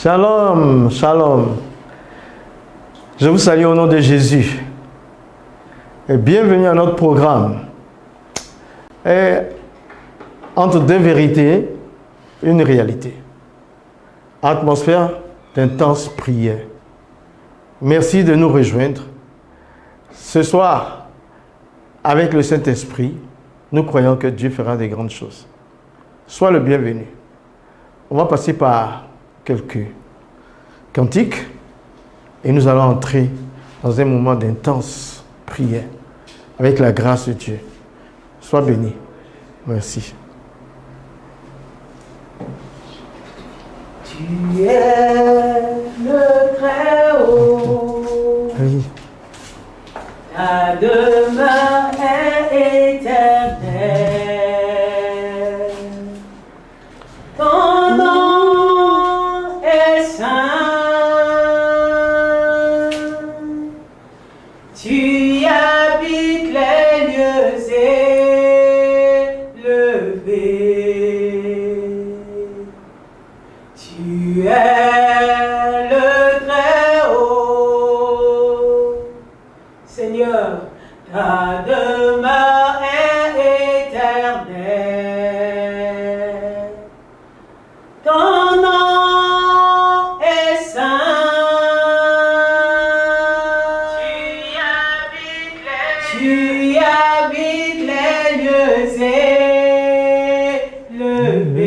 Shalom, shalom. Je vous salue au nom de Jésus. Et bienvenue à notre programme. Et entre deux vérités, une réalité. Atmosphère d'intense prière. Merci de nous rejoindre. Ce soir, avec le Saint-Esprit, nous croyons que Dieu fera de grandes choses. Sois le bienvenu. On va passer par quelques cantiques et nous allons entrer dans un moment d'intense prière avec la grâce de Dieu. Sois béni. Merci. Tu es le Très-Haut. Oui. Ta demeure est éternelle. Ton nom est saint. Tu y habites les lieux élevés. Tu es le Très-Haut. Seigneur, ta demeure est éternelle. Ton nom est saint. Tu y habites les lieux élevés.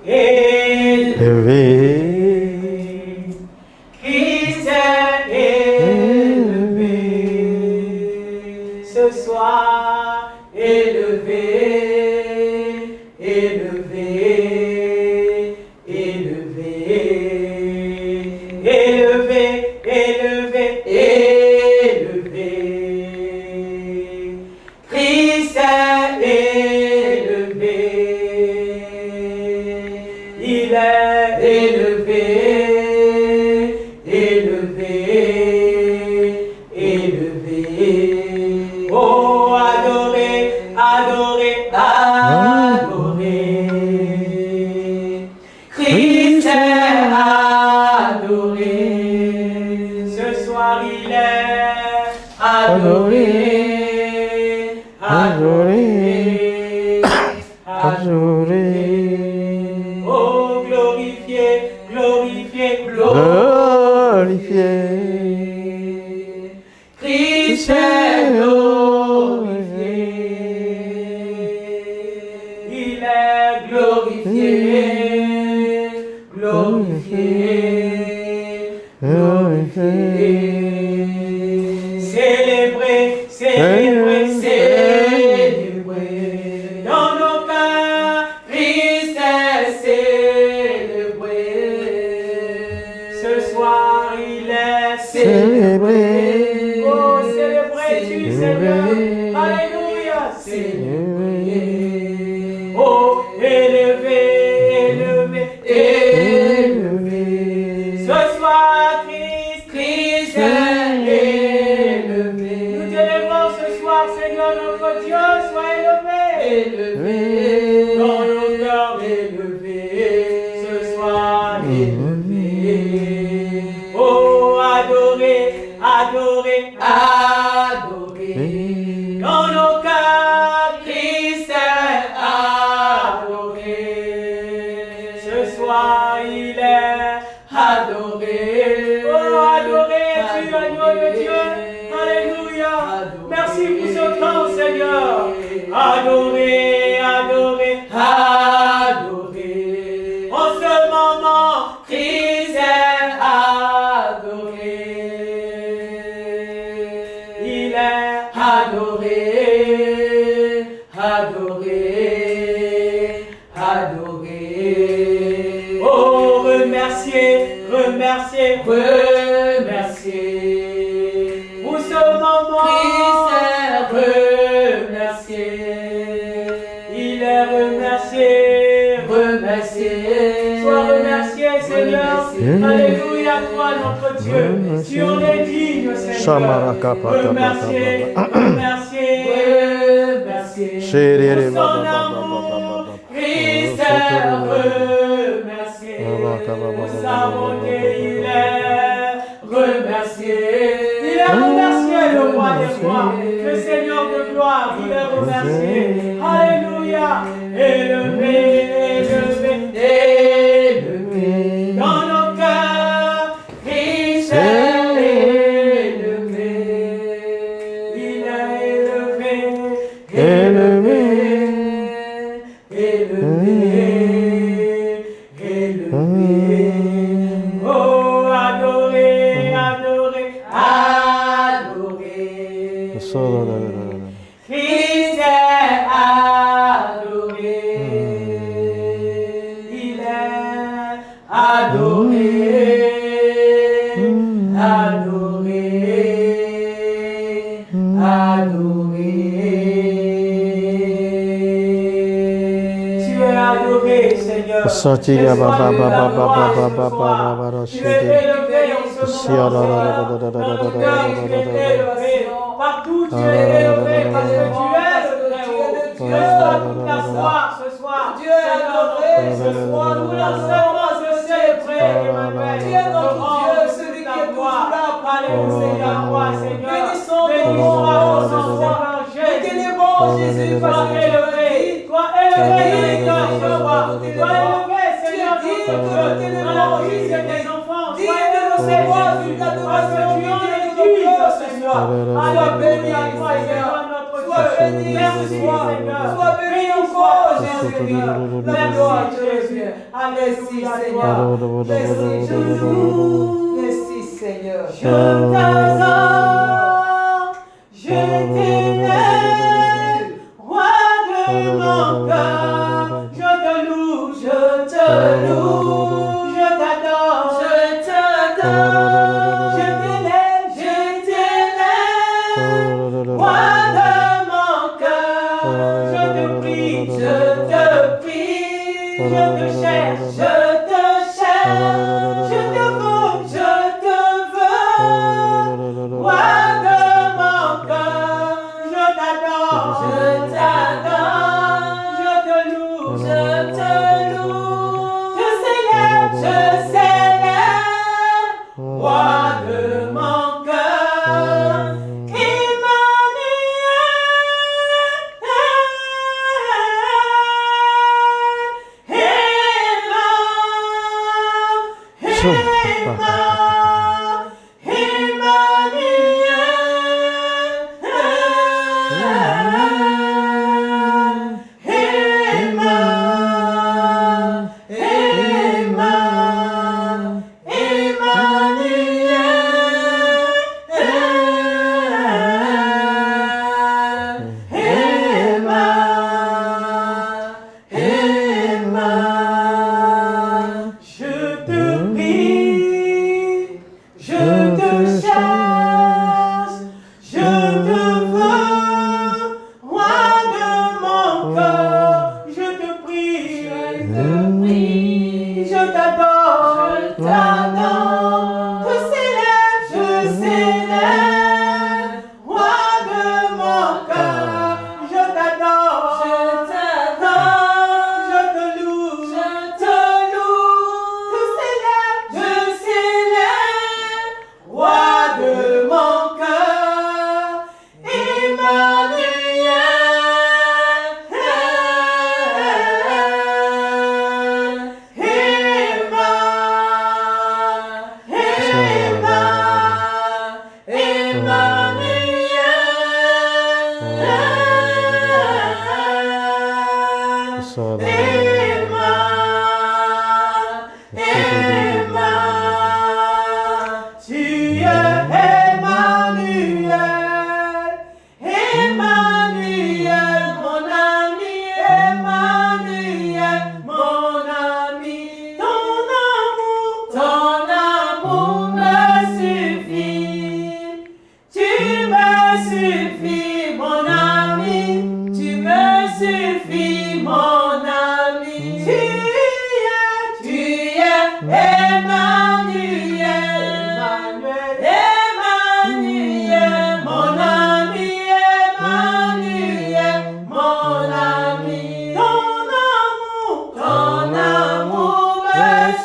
Élevé. Christ est élevé. Ce soir, élevé, élevé, élevé, élevé, élevé, élevé. Christ est élevé. Il est élevé, élevé, élevé. Oh, adoré, adoré, adoré. Christ est adoré. Ce soir, il est adoré, adoré, adoré. Oh, glorifié, glorifié, glorifié. Christ est glorifié. Il est glorifié, glorifié, glorifié. Célébré, célébré, célébré. Dans nos cœurs, Christ est célébré. Ce soir, il est célébré. Oh, célébré-tu, Seigneur. Alléluia, célébré. Oh, élevé, élevé, élevé. Ce soir, Christ est élevé. Nous t'élèverons ce soir, Seigneur notre Dieu, sois élevé. Élevé. Dans nos cœurs élevés. Ce soir, élevé. Oh, adoré, adoré, adoré. Dans nos cœurs, Christ est adoré. Ce soir, il est adoré. Oh, adoré, tu agneau de Dieu. Alléluia. Merci pour ce temps, Seigneur. Adoré, adoré, adoré. En ce moment, Christ est adoré. Il est adoré, adoré, adoré. Oh, remercier, remercier, remercier. Pour ce moment, Christ est remercié. Il est remercié, remercié. Sois remercié, Seigneur. Alléluia, toi, notre Dieu. Tu en es digne, Seigneur. Remercier, remercier, remercier. Pour son amour, Christ est remercié. Nous savons qu'il est remercié. Il est remercié, le roi des rois, le Seigneur de gloire, il est remercié. Alléluia. Élevé, élevé, élevé. Dans nos cœurs, Christ est élevé. Il est élevé, élevé, élevé, élevé. Oh, adoré, adoré, adoré. Christ est adoré. Il est adoré. Adoré. Adoré. Tu es adoré, Seigneur. Tu es élevé en ce moment, Seigneur. Dans nos cœurs, tu es élevé. Partout, tu es élevé parce que tu es le Très-Haut. Tu es là toute la soir, ce soir. Dieu est adoré ce soir. Nous l'enseignons de célébrer, Emmanuel. Tu es notre Dieu, celui qui est toujours là. Alléluia, roi, Seigneur. Bénissons ton nom à Jésus. Jésus, sois élevé. Sois élevé, Seigneur. Sois élevé, Seigneur. Dis que tes enfants soient élevés, parce que tu en es digne, Seigneur. Alors béni à toi, Seigneur. Sois béni, merci, Seigneur. Sois béni encore, Seigneur. La gloire à Jésus. Alléluia, Seigneur. Merci, Jésus. Merci, Seigneur. Je t'adore, je t'élève, roi de mon cœur. Je te loue, je te loue. Je t'adore, je t'adore. Je t'élève, roi de mon cœur. Je te prie, je te prie. Je te cherche, je te cherche. Je te veux, je te veux. Roi de mon cœur. Je t'adore, je t'adore. Je te loue, je te loue. Je célèbre, roi de mon cœur.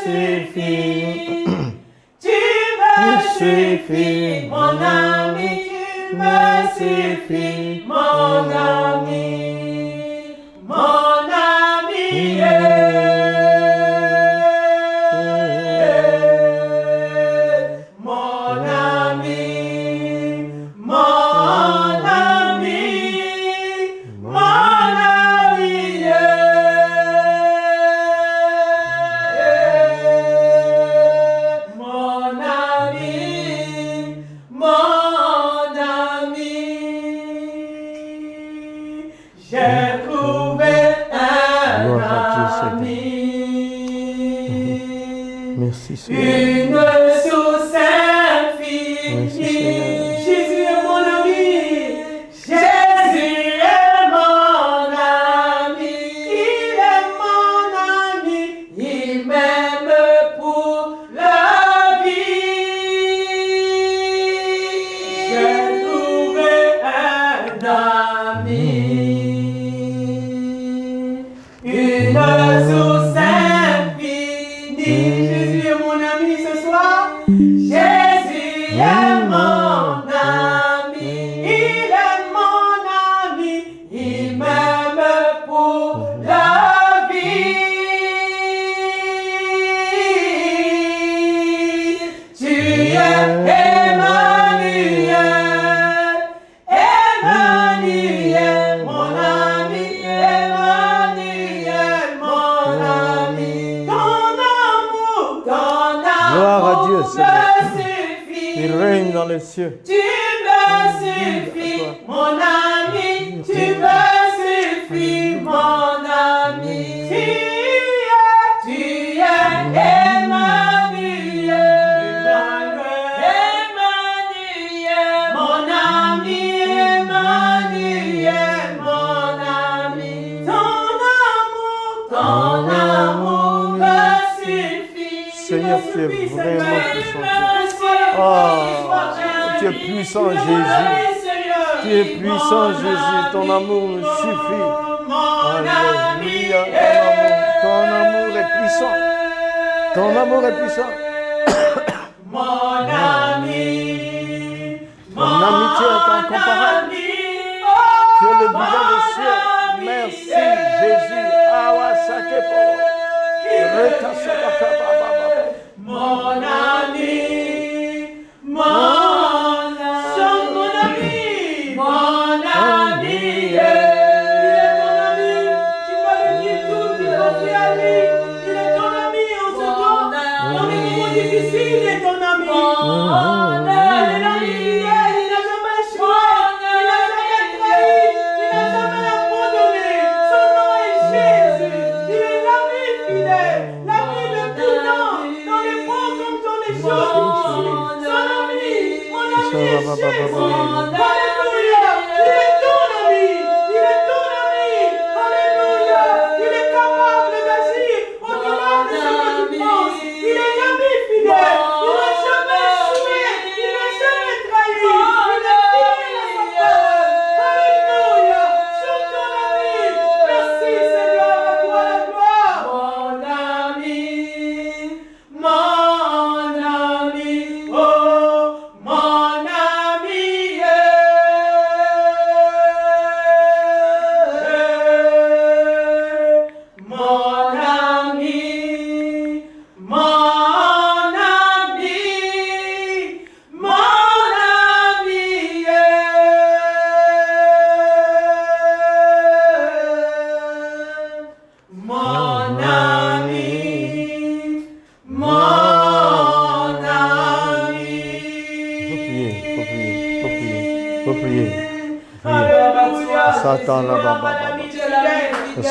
suffis. Tu me suffis, mon ami. Tu me suffis, mon ami. Mon ami. Mon ami. Mon ami. Mon ami. Mon ami. Mon ami. J'ai trouvé un Gloire à Dieu, Seigneur. ami. Merci Seigneur. Une source infinie. Merci, Seigneur. Jésus est mon ami. Jésus est mon ami. Il est mon ami. Il m'aime pour la vie. J'ai trouvé un ami. Une source infinie. Jésus est mon ami ce soir. Jésus est mon ami. Il est mon ami. Il m'aime pour la vie. Tu es Emmanuel. Emmanuel, mon ami. Emmanuel, mon ami. Ton amour, Gloire à Dieu, Seigneur. me suffit. Il règne dans les cieux. Tu me suffis, mon ami. Tu me suffis, mon ami. Tu es Emmanuel. Emmanuel, mon ami. Emmanuel, mon ami. Ton amour me suffit. Seigneur, tu es vraiment puissant. Tu es puissant, Jésus. Tu es puissant, Jésus. Ton amour me suffit. Alléluia. Ton amour est puissant. Ton amour est puissant. Mon ami. Ton amitié est incomparable. Tu es le vivant des cieux. Merci, Jésus. Awasakepo. Retasakakababa. Mon ami. Mon ami. Mon ami. Il est ton ami. Tu vas le dire tout, tu vas le dire à lui. Il est ton ami en ce temps. Dans les moments difficiles, il est ton ami. Il est l'ami fidèle, il n'a jamais échoué. Il n'a jamais trahi. Il n'a jamais abandonné. Son nom est Jésus. Il est l'ami fidèle. L'ami de tout temps. Dans les bons comme dans les choses. Son ami. Mon ami est Jésus. Alléluia. Il est ton ami. Il est ton ami. Alléluia. Il est capable d'agir au-delà de ce que tu penses. Il est l'ami fidèle. Il n'a jamais échoué. Il n'a jamais trahi. Il est fidèle à sa parole. Alléluia. Sur ton ami. Merci Seigneur. À toi la gloire. Mon ami. Mon ami. Oh, mon ami. Mon ami. Mon ami. Mon ami. Mon ami. Mon ami. Faut prier. Alléluia. Satan là bas.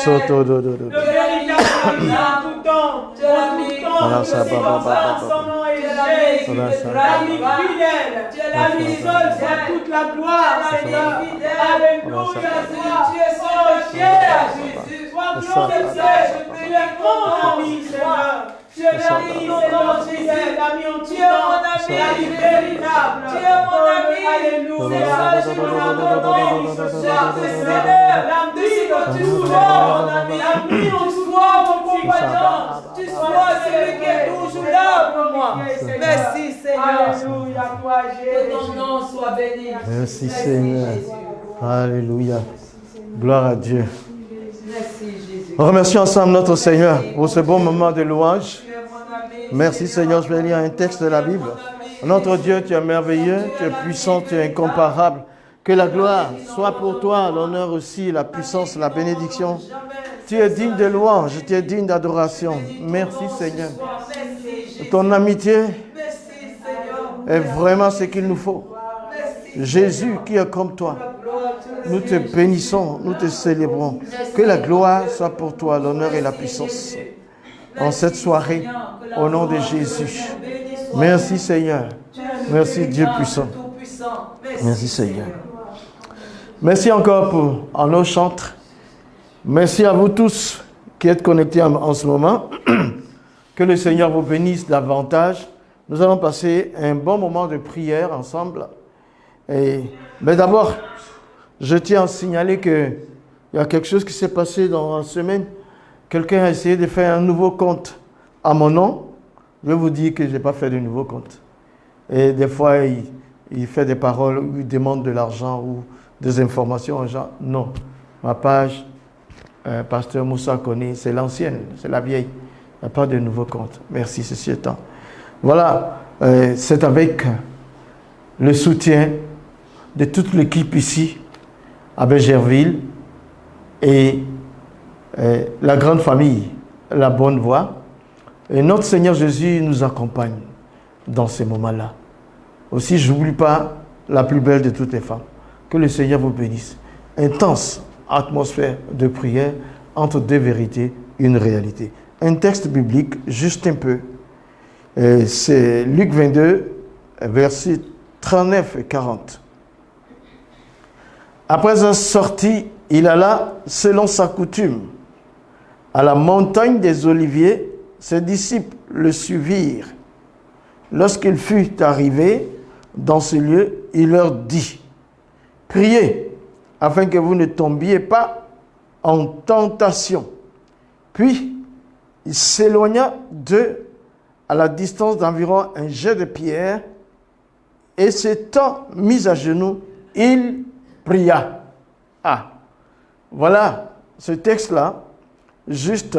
Soto do. Le véritable ami en tout temps. Voilà, ça, Son nom est Jésus. Voilà, ça. L'ami fidèle. L'ami seul pour toute la gloire. Alléluia. Oh, cher Jésus. Sois glorifié. Tu es mon ami, Seigneur. Tu es l'ami, Seigneur Jésus. L'ami en tout temps. L'ami véritable. Tu es mon ami. Alléluia. C'est mon abondance ce soir. C'est Seigneur. L'ami que tu sois. L'ami en toi, mon compagnon. Tu sois celui qui est Seigneur. Merci, Seigneur. Alléluia, toi, Que ton nom soit béni. Merci, Seigneur. Jésus. Alléluia. Gloire à Dieu. Merci, Jésus. On remercie ensemble notre Seigneur pour ce bon moment de louange. Tu es mon ami. Merci, Seigneur. Je vais lire un texte de la Bible. Notre Dieu, tu es merveilleux, tu es puissant, tu es incomparable. Que la gloire soit pour toi, l'honneur aussi, la puissance, la bénédiction. Tu es digne de louange, tu es digne d'adoration. Merci, Seigneur. Ton amitié est vraiment ce qu'il nous faut. Jésus qui est comme toi. Nous te bénissons, nous te célébrons. Que la gloire soit pour toi, l'honneur et la puissance. En cette soirée, au nom de Jésus. Merci Seigneur. Merci Dieu puissant. Merci Seigneur. Merci encore pour nos chantres. Merci à vous tous qui êtes connectés en ce moment. Que le Seigneur vous bénisse davantage. Nous allons passer un bon moment de prière ensemble. Mais d'abord, je tiens à signaler qu'il y a quelque chose qui s'est passé dans la semaine. Quelqu'un a essayé de faire un nouveau compte à mon nom. Je vais vous dire que je n'ai pas fait de nouveau compte. Et des fois, il fait des paroles où il demande de l'argent ou des informations aux gens. Non, ma page, Pasteur Moussa connaît, c'est l'ancienne, c'est la vieille. Il n'y a pas de nouveau compte. Merci, ceci étant. Voilà, c'est avec le soutien de toute l'équipe ici, à Bergerville, et la grande famille, la bonne voie. Et notre Seigneur Jésus nous accompagne dans ces moments-là. Aussi, je n'oublie pas la plus belle de toutes les femmes. Que le Seigneur vous bénisse. Intense atmosphère de prière entre deux vérités, une réalité. Un texte biblique, juste un peu. C'est Luc 22, versets 39 et 40. Après être sorti, il alla, selon sa coutume, à la montagne des Oliviers. Ses disciples le suivirent. Lorsqu'il fut arrivé dans ce lieu, il leur dit, « Priez, afin que vous ne tombiez pas en tentation. » Puis, il s'éloigna d'eux à la distance d'environ un jet de pierre, et s'étant mis à genoux, il pria. Ah, voilà ce texte-là, juste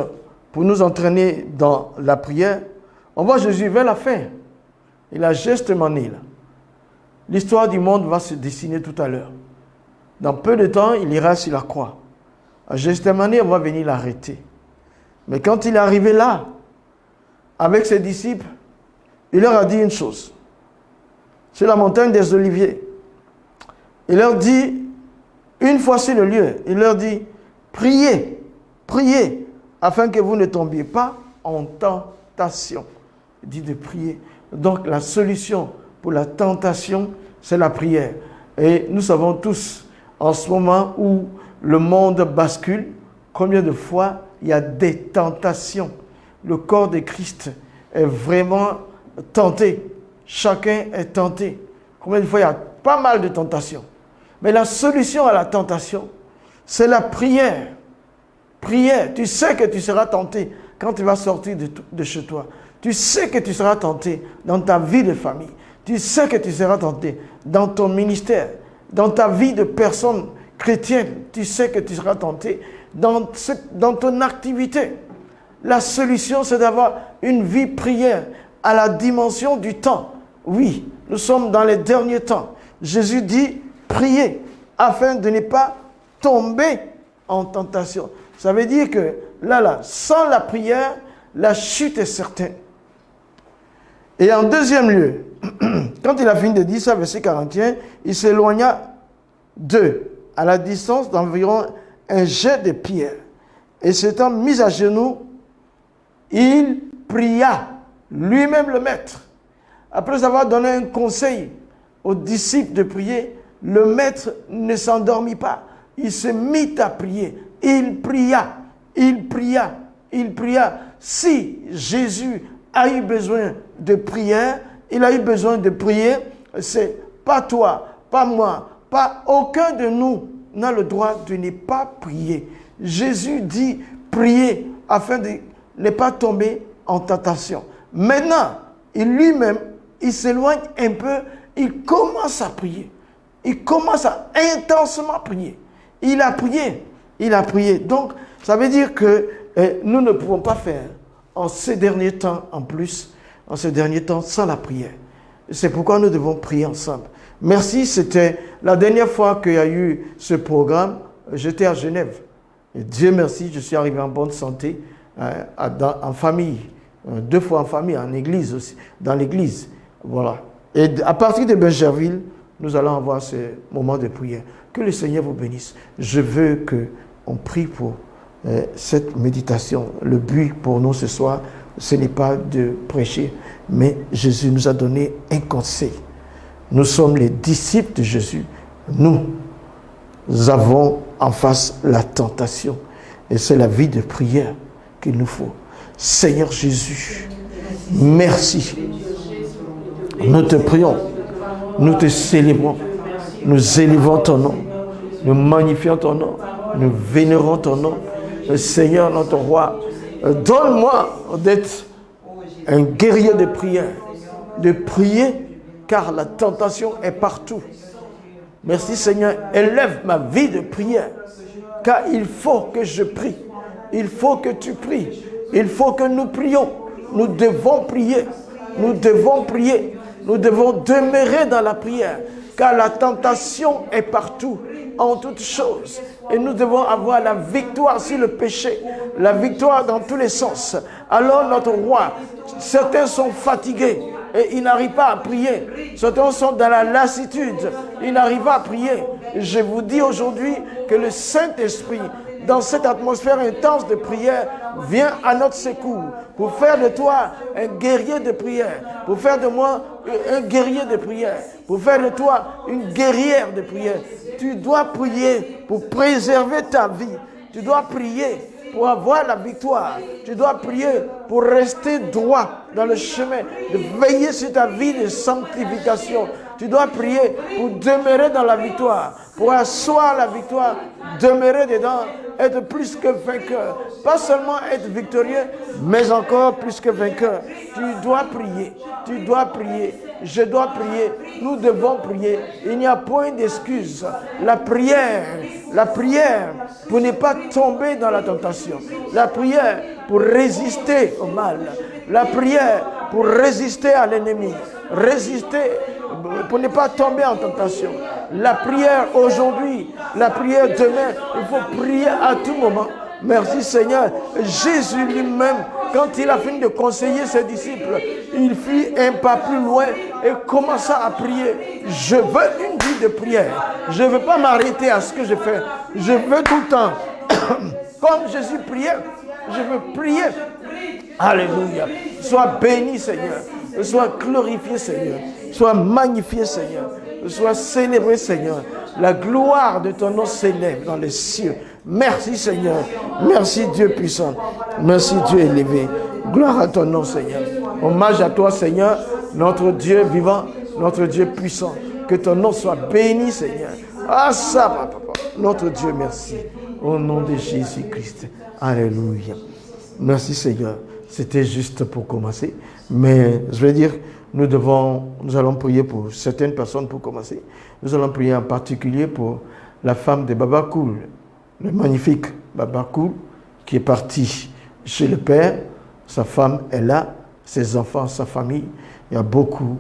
pour nous entraîner dans la prière. On voit Jésus vers la fin. Il a Gethsémani là. L'histoire du monde va se dessiner tout à l'heure. Dans peu de temps, il ira sur la croix. À Gethsémani, on va venir l'arrêter. Mais quand il est arrivé là, avec ses disciples, il leur a dit une chose. C'est la montagne des Oliviers. Il leur dit, une fois sur le lieu, il leur dit, priez, priez, afin que vous ne tombiez pas en tentation. Il dit de prier. Donc la solution pour la tentation, c'est la prière. Et nous savons tous, en ce moment où le monde bascule, combien de fois il y a des tentations. Le corps de Christ est vraiment tenté. Chacun est tenté. Combien de fois il y a pas mal de tentations. Mais la solution à la tentation, c'est la prière. Prière, tu sais que tu seras tenté quand tu vas sortir de chez toi. Tu sais que tu seras tenté dans ta vie de famille. Tu sais que tu seras tenté dans ton ministère, dans ta vie de personne chrétienne. Tu sais que tu seras tenté dans ton activité. La solution, c'est d'avoir une vie prière à la dimension du temps. Oui, nous sommes dans les derniers temps. Jésus dit, priez afin de ne pas tomber en tentation. Ça veut dire que là, sans la prière, la chute est certaine. Et en deuxième lieu, quand il a fini de dire ça, verset 41, il s'éloigna d'eux, à la distance d'environ un jet de pierre. Et s'étant mis à genoux, il pria, lui-même le maître. Après avoir donné un conseil aux disciples de prier, le maître ne s'endormit pas. Il se mit à prier. Il pria, il pria, il pria. Si Jésus a eu besoin de prière, il a eu besoin de prier, c'est pas toi, pas moi, pas aucun de nous n'a le droit de ne pas prier. Jésus dit prier afin de ne pas tomber en tentation. Maintenant, lui-même, il s'éloigne un peu, il commence à prier. Il commence à intensement prier. Il a prié. Donc, ça veut dire que nous ne pouvons pas faire en ces derniers temps, sans la prière. C'est pourquoi nous devons prier ensemble. Merci, c'était la dernière fois qu'il y a eu ce programme, j'étais à Genève. Et Dieu merci, je suis arrivé en bonne santé, en famille, 2 fois en famille, en église aussi, dans l'église. Voilà. Et à partir de Benjerville, nous allons avoir ce moment de prière. Que le Seigneur vous bénisse. Je veux qu'on prie pour cette méditation. Le but pour nous ce soir, ce n'est pas de prêcher, mais Jésus nous a donné un conseil. Nous sommes les disciples de Jésus. Nous avons en face la tentation. Et c'est la vie de prière qu'il nous faut. Seigneur Jésus, merci. Nous te prions. Nous te célébrons. Nous élevons ton nom. Nous magnifions ton nom. Nous vénérons ton nom. Seigneur, notre roi, donne-moi d'être un guerrier de prière. De prier, car la tentation est partout. Merci Seigneur, élève ma vie de prière, car il faut que je prie. Il faut que tu pries. Il faut que nous prions. Nous devons prier. Nous devons prier. Nous devons demeurer dans la prière, car la tentation est partout, en toutes choses. Et nous devons avoir la victoire sur le péché, la victoire dans tous les sens. Alors notre roi, certains sont fatigués et ils n'arrivent pas à prier. Certains sont dans la lassitude, ils n'arrivent pas à prier. Je vous dis aujourd'hui que le Saint-Esprit, dans cette atmosphère intense de prière, vient à notre secours pour faire de toi un guerrier de prière, pour faire de moi un guerrier de prière, pour faire de toi une guerrière de prière. Tu dois prier pour préserver ta vie. Tu dois prier pour avoir la victoire. Tu dois prier pour rester droit dans le chemin, de veiller sur ta vie de sanctification. Tu dois prier pour demeurer dans la victoire, pour asseoir la victoire, demeurer dedans, être plus que vainqueur. Pas seulement être victorieux, mais encore plus que vainqueur. Tu dois prier, tu dois prier, je dois prier, nous devons prier. Il n'y a point d'excuse. La prière pour ne pas tomber dans la tentation. La prière pour résister au mal. La prière pour résister à l'ennemi. Résister pour ne pas tomber en tentation. La prière aujourd'hui, la prière demain, il faut prier à tout moment. Merci Seigneur. Jésus lui-même, quand il a fini de conseiller ses disciples, il fit un pas plus loin et commença à prier. Je veux une vie de prière. Je ne veux pas m'arrêter à ce que je fais. Je veux tout le temps. Comme Jésus priait, je veux prier. Alléluia. Sois béni Seigneur. Sois glorifié Seigneur. Sois magnifié Seigneur. Sois célébré Seigneur. La gloire de ton nom s'élève dans les cieux. Merci Seigneur. Merci Dieu puissant. Merci Dieu élevé. Gloire à ton nom Seigneur. Hommage à toi Seigneur, notre Dieu vivant, notre Dieu puissant. Que ton nom soit béni Seigneur. Ah ça, papa. Notre Dieu, merci. Au nom de Jésus-Christ. Alléluia. Merci Seigneur. C'était juste pour commencer. Mais je vais dire, nous allons prier pour certaines personnes pour commencer. Nous allons prier en particulier pour la femme de Baba Cool, le magnifique Baba Cool, qui est parti chez le Père. Sa femme est là, ses enfants, sa famille. Il y a beaucoup.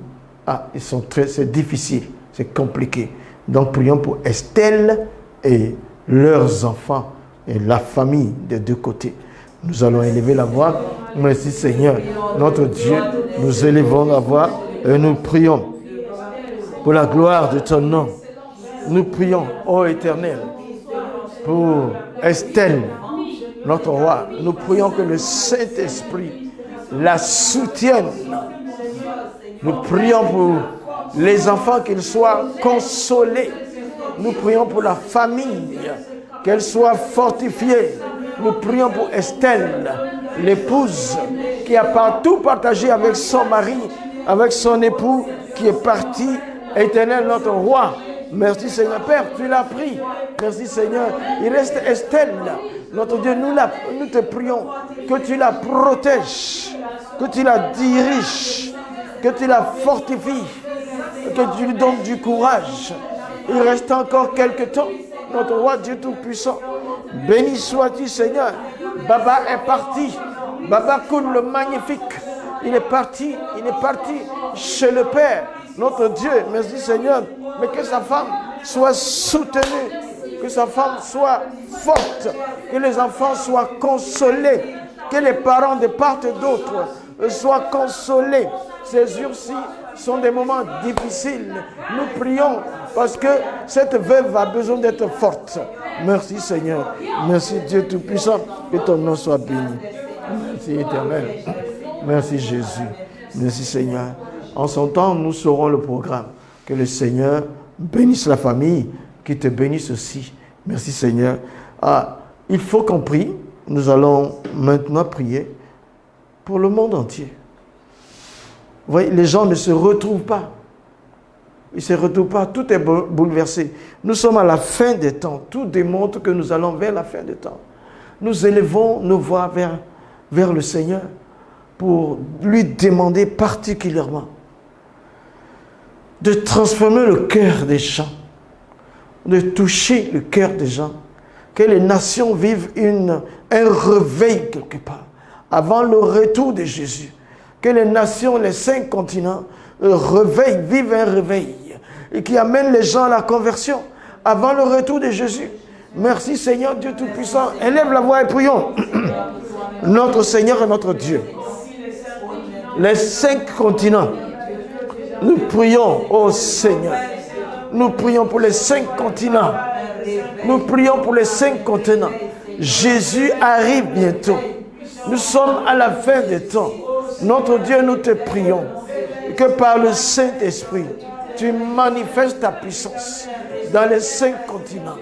C'est difficile, c'est compliqué. Donc prions pour Estelle et leurs enfants et la famille des deux côtés. Nous allons élever la voix. Merci Seigneur, notre Dieu. Nous élevons la voix et nous prions pour la gloire de ton nom. Nous prions, ô Éternel, pour Estelle, notre roi. Nous prions que le Saint-Esprit la soutienne. Nous prions pour les enfants, qu'ils soient consolés. Nous prions pour la famille, qu'elle soit fortifiée. Nous prions pour Estelle, l'épouse qui a partout partagé avec son mari, avec son époux qui est parti. Éternel, notre roi. Merci Seigneur. Père, tu l'as pris. Merci Seigneur. Il reste Estelle. Notre Dieu, nous te prions que tu la protèges, que tu la diriges, que tu la fortifies, que tu lui donnes du courage. Il reste encore quelques temps, notre roi Dieu Tout-Puissant. Béni sois-tu, Seigneur. Baba est parti. Baba Koun le magnifique. Il est parti chez le Père, notre Dieu. Merci, Seigneur. Mais que sa femme soit soutenue, que sa femme soit forte, que les enfants soient consolés, que les parents de part et d'autre soient consolés. Ces jours-ci sont des moments difficiles. Nous prions parce que cette veuve a besoin d'être forte. Merci Seigneur. Merci Dieu Tout-Puissant. Que ton nom soit béni. Merci Éternel. Merci Jésus. Merci Seigneur. En son temps, nous saurons le programme. Que le Seigneur bénisse la famille, qu'il te bénisse aussi. Merci Seigneur. Il faut qu'on prie. Nous allons maintenant prier pour le monde entier. Vous voyez, les gens ne se retrouvent pas. Ils ne se retrouvent pas. Tout est bouleversé. Nous sommes à la fin des temps. Tout démontre que nous allons vers la fin des temps. Nous élevons nos voix vers le Seigneur pour lui demander particulièrement de transformer le cœur des gens, de toucher le cœur des gens, que les nations vivent un réveil quelque part, avant le retour de Jésus. Que les nations, les 5 continents, vivent un réveil, et qui amène les gens à la conversion, avant le retour de Jésus. Merci Seigneur Dieu Tout-Puissant. Élève la voix et prions. Notre Seigneur et notre Dieu. Les 5 continents. Nous prions, ô Seigneur. Nous prions pour les 5 continents. Nous prions pour les 5 continents. Jésus arrive bientôt. Nous sommes à la fin des temps. Notre Dieu, nous te prions que par le Saint-Esprit, tu manifestes ta puissance dans les 5 continents.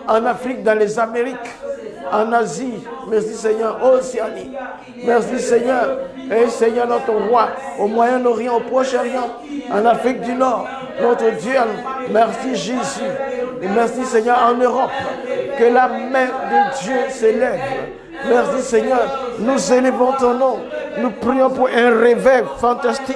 En Afrique, dans les Amériques, en Asie. Merci Seigneur, Océanie. Merci Seigneur. Et Seigneur notre roi, au Moyen-Orient, au Proche-Orient, en Afrique du Nord. Notre Dieu, merci Jésus. Et merci Seigneur en Europe. Que la main de Dieu s'élève. Merci Seigneur. Nous élevons ton nom. Nous prions pour un réveil fantastique.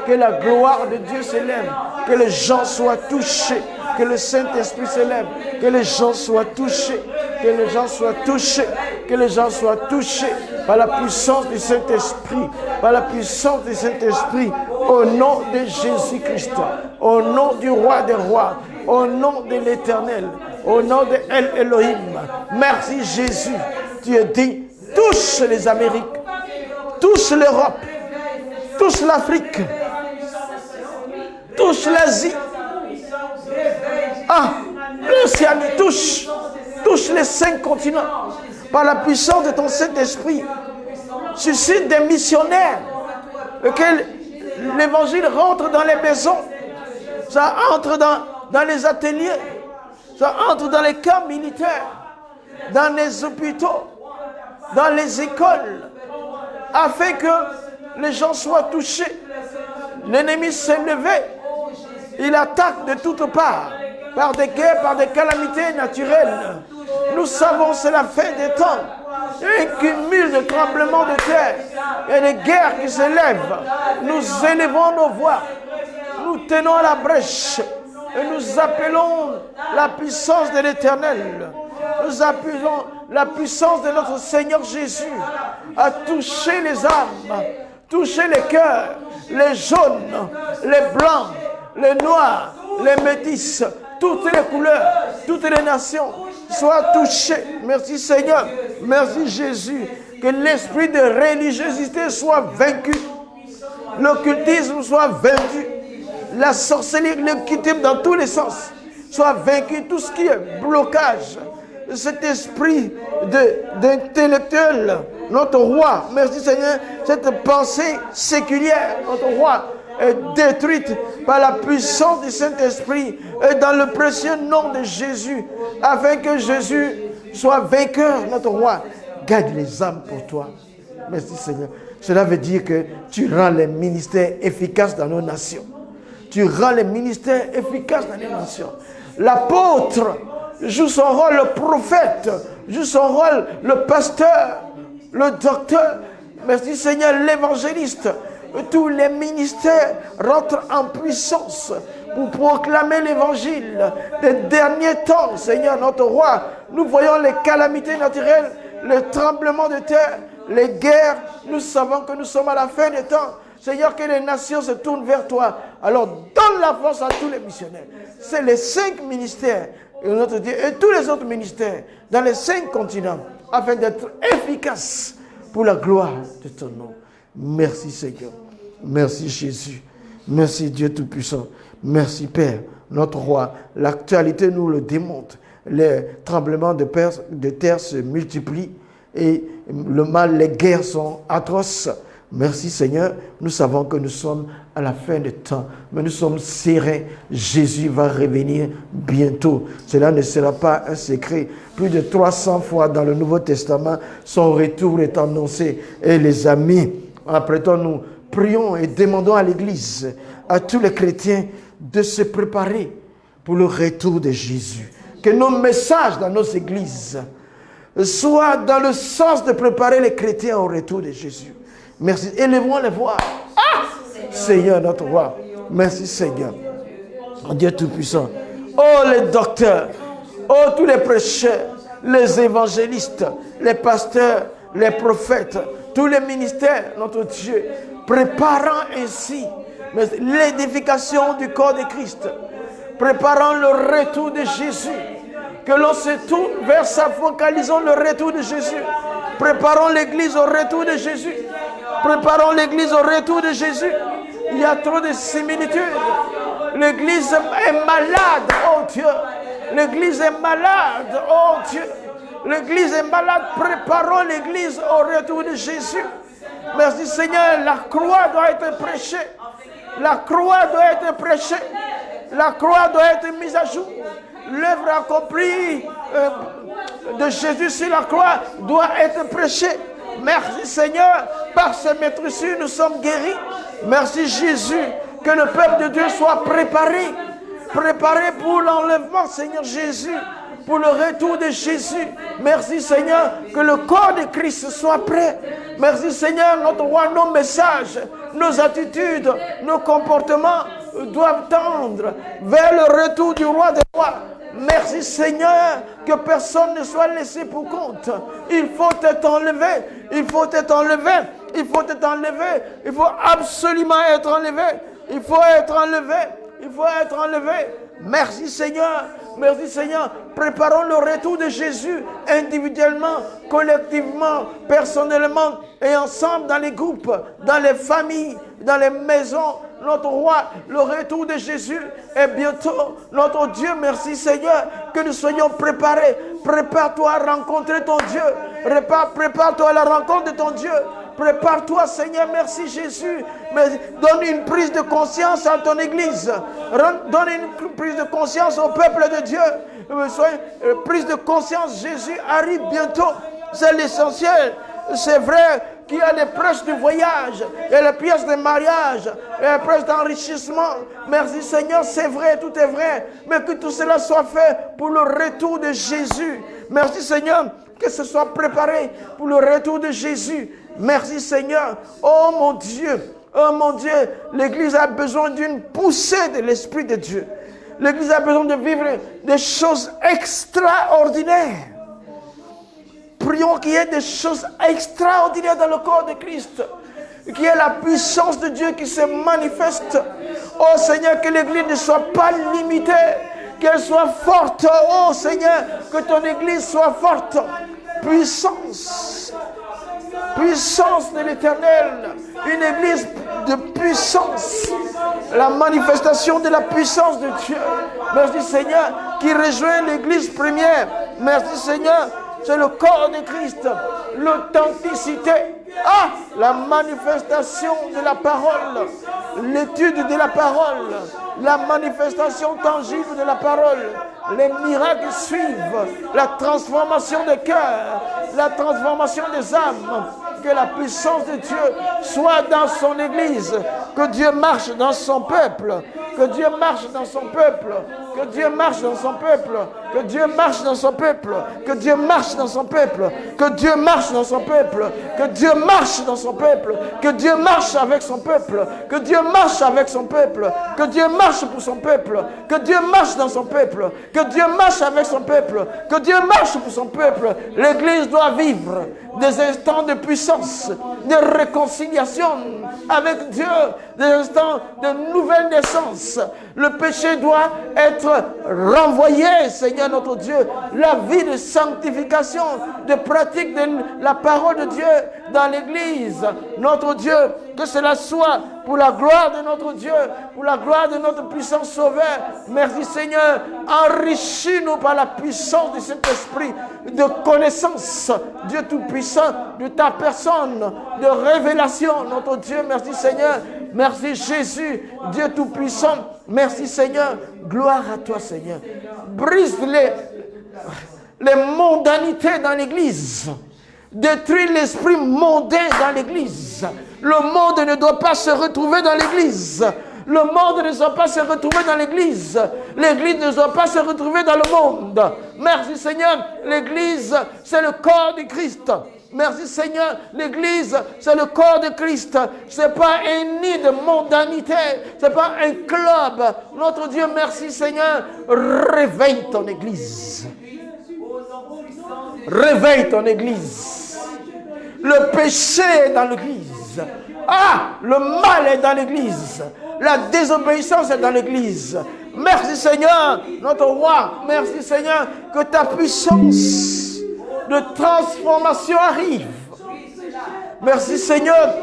Que la gloire de Dieu s'élève. Que les gens soient touchés. Que le Saint-Esprit s'élève. Que les gens soient touchés. Que les gens soient touchés. Que les gens soient touchés par la puissance du Saint-Esprit. Par la puissance du Saint-Esprit. Au nom de Jésus-Christ. Au nom du Roi des Rois. Au nom de l'Éternel. Au nom de El Elohim. Merci Jésus. Tu es dit, touche les Amériques. Touche l'Europe. Touche l'Afrique. Touche l'Asie. L'Océanie touche. Touche les 5 continents. Par la puissance de ton Saint-Esprit. Suscite des missionnaires. Que l'évangile rentre dans les maisons. Ça entre dans les ateliers. Ça entre dans les camps militaires. Dans les hôpitaux. Dans les écoles. Afin que les gens soient touchés. L'ennemi s'est levé. Il attaque de toutes parts. Par des guerres, par des calamités naturelles. Nous savons c'est la fin des temps. Il y a un cumul de tremblements de terre. Il y a des guerres qui se lèvent. Nous élevons nos voix. Nous tenons à la brèche. Et nous appelons la puissance de l'Éternel. Nous appelons la puissance de notre Seigneur Jésus à toucher les âmes, toucher les cœurs, les jaunes, les blancs, les noirs, les métis, toutes les couleurs, toutes les nations soient touchées. Merci Seigneur, merci Jésus. Que l'esprit de religiosité soit vaincu, l'occultisme soit vaincu, la sorcellerie, l'occultisme dans tous les sens soit vaincu, tout ce qui est blocage. Cet esprit d'intellectuel, notre roi, merci Seigneur, cette pensée séculière, notre roi, est détruite par la puissance du Saint-Esprit et dans le précieux nom de Jésus, afin que Jésus soit vainqueur, notre roi. Garde les âmes pour toi. Merci Seigneur. Cela veut dire que tu rends les ministères efficaces dans nos nations. Tu rends les ministères efficaces dans les nations. L'apôtre joue son rôle, le prophète joue son rôle, le pasteur, le docteur. Merci Seigneur, l'évangéliste tous les ministères rentrent en puissance pour proclamer l'évangile des derniers temps. Seigneur notre roi, nous voyons les calamités naturelles, les tremblements de terre, les guerres. Nous savons que nous sommes à la fin des temps. Seigneur, que les nations se tournent vers toi. Alors donne la force à tous les missionnaires. C'est les 5 ministères de notre Dieu et tous les autres ministères dans les 5 continents afin d'être efficaces pour la gloire de ton nom. Merci Seigneur. Merci Jésus. Merci Dieu Tout-Puissant. Merci Père, notre roi. L'actualité nous le démontre. Les tremblements de terre se multiplient et le mal, les guerres sont atroces. Merci Seigneur, nous savons que nous sommes à la fin du temps, mais nous sommes sereins. Jésus va revenir bientôt. Cela ne sera pas un secret. Plus de 300 fois dans le Nouveau Testament, son retour est annoncé. Et les amis, apprêtons-nous, prions et demandons à l'Église, à tous les chrétiens, de se préparer pour le retour de Jésus. Que nos messages dans nos églises soient dans le sens de préparer les chrétiens au retour de Jésus. Merci. Élevons les voix. Seigneur notre roi. Merci Seigneur. Dieu Tout-Puissant. Oh les docteurs. Oh tous les prêcheurs. Les évangélistes. Les pasteurs. Les prophètes. Tous les ministères. Notre Dieu. Préparant ainsi l'édification du corps de Christ. Préparant le retour de Jésus. Que l'on se tourne vers ça. Focalisons le retour de Jésus. Préparons l'église au retour de Jésus. Préparons l'église au retour de Jésus. Il y a trop de similitudes. L'église est malade, oh Dieu. L'église est malade, oh Dieu. L'église est malade. Préparons l'église au retour de Jésus. Merci Seigneur. La croix doit être prêchée. La croix doit être prêchée. La croix doit être mise à jour. L'œuvre accomplie de Jésus sur la croix doit être prêchée. Merci Seigneur, par ces maîtresses, nous sommes guéris. Merci Jésus, que le peuple de Dieu soit préparé. Préparé pour l'enlèvement, Seigneur Jésus, pour le retour de Jésus. Merci Seigneur, que le corps de Christ soit prêt. Merci Seigneur, notre roi, nos messages, nos attitudes, nos comportements doivent tendre vers le retour du roi des rois. Merci Seigneur, que personne ne soit laissé pour compte. Il faut être enlevé. Il faut être enlevé. Il faut être enlevé. Il faut absolument être enlevé. Il faut être enlevé. Il faut être enlevé. Merci Seigneur. Merci Seigneur. Préparons le retour de Jésus individuellement, collectivement, personnellement et ensemble dans les groupes, dans les familles, dans les maisons. Notre roi, le retour de Jésus est bientôt. Notre Dieu, merci Seigneur, que nous soyons préparés. Prépare-toi à rencontrer ton Dieu. Prépare-toi à la rencontre de ton Dieu. Prépare-toi Seigneur, merci Jésus. Mais donne une prise de conscience à ton église. Donne une prise de conscience au peuple de Dieu. Prise de conscience, Jésus arrive bientôt. C'est l'essentiel. C'est vrai qu'il y a les prêches de voyage, il y a les pièces de mariage, il y a les prêches d'enrichissement. Merci Seigneur, c'est vrai, tout est vrai. Mais que tout cela soit fait pour le retour de Jésus. Merci Seigneur, que ce soit préparé pour le retour de Jésus. Merci Seigneur. Oh mon Dieu, l'Église a besoin d'une poussée de l'Esprit de Dieu. L'Église a besoin de vivre des choses extraordinaires. Prions qu'il y ait des choses extraordinaires dans le corps de Christ. Qu'il y ait la puissance de Dieu qui se manifeste. Oh Seigneur, que l'Église ne soit pas limitée. Qu'elle soit forte. Oh Seigneur, que ton Église soit forte. Puissance. Puissance de l'Éternel. Une Église de puissance. La manifestation de la puissance de Dieu. Merci Seigneur, qui rejoint l'Église première. Merci Seigneur. C'est le corps de Christ, l'authenticité, la manifestation de la parole, l'étude de la parole, la manifestation tangible de la parole, les miracles suivent, la transformation des cœurs, la transformation des âmes. que la puissance de Dieu soit dans son Église, que Dieu marche dans son peuple, que Dieu marche dans son peuple, que Dieu marche dans son peuple, que Dieu marche dans son peuple, que Dieu marche dans son peuple, que Dieu marche dans son peuple, que Dieu marche dans son peuple, que Dieu marche avec son peuple, que Dieu marche avec son peuple, que Dieu marche pour son peuple, que Dieu marche dans son peuple, que Dieu marche avec son peuple, que Dieu marche pour son peuple. L'Église doit vivre des instants de puissance, de réconciliation avec Dieu, des instants de nouvelle naissance. Le péché doit être renvoyé, Seigneur notre Dieu. La vie de sanctification, de pratique de la parole de Dieu dans l'Église, notre Dieu, que cela soit pour la gloire de notre Dieu, pour la gloire de notre puissant Sauveur. Merci Seigneur, enrichis-nous par la puissance du Saint-Esprit, de connaissance, Dieu Tout-Puissant, de ta personne, de révélation, notre Dieu. Merci Seigneur, merci Jésus, Dieu Tout-Puissant. Merci Seigneur, gloire à toi Seigneur. Brise les mondanités dans l'Église. Détruis l'esprit mondain dans l'Église. Le monde ne doit pas se retrouver dans l'Église. Le monde ne doit pas se retrouver dans l'Église. L'Église ne doit pas se retrouver dans le monde. Merci Seigneur, l'Église, c'est le corps de Christ. Merci Seigneur, l'Église, c'est le corps de Christ. Ce n'est pas un nid de mondanité. Ce n'est pas un club. Notre Dieu, merci Seigneur. Réveille ton Église. Réveille ton Église. Le péché est dans l'Église. Ah, le mal est dans l'Église. La désobéissance est dans l'Église. Merci Seigneur, notre roi. Merci Seigneur, que ta puissance de transformation arrive. Merci Seigneur.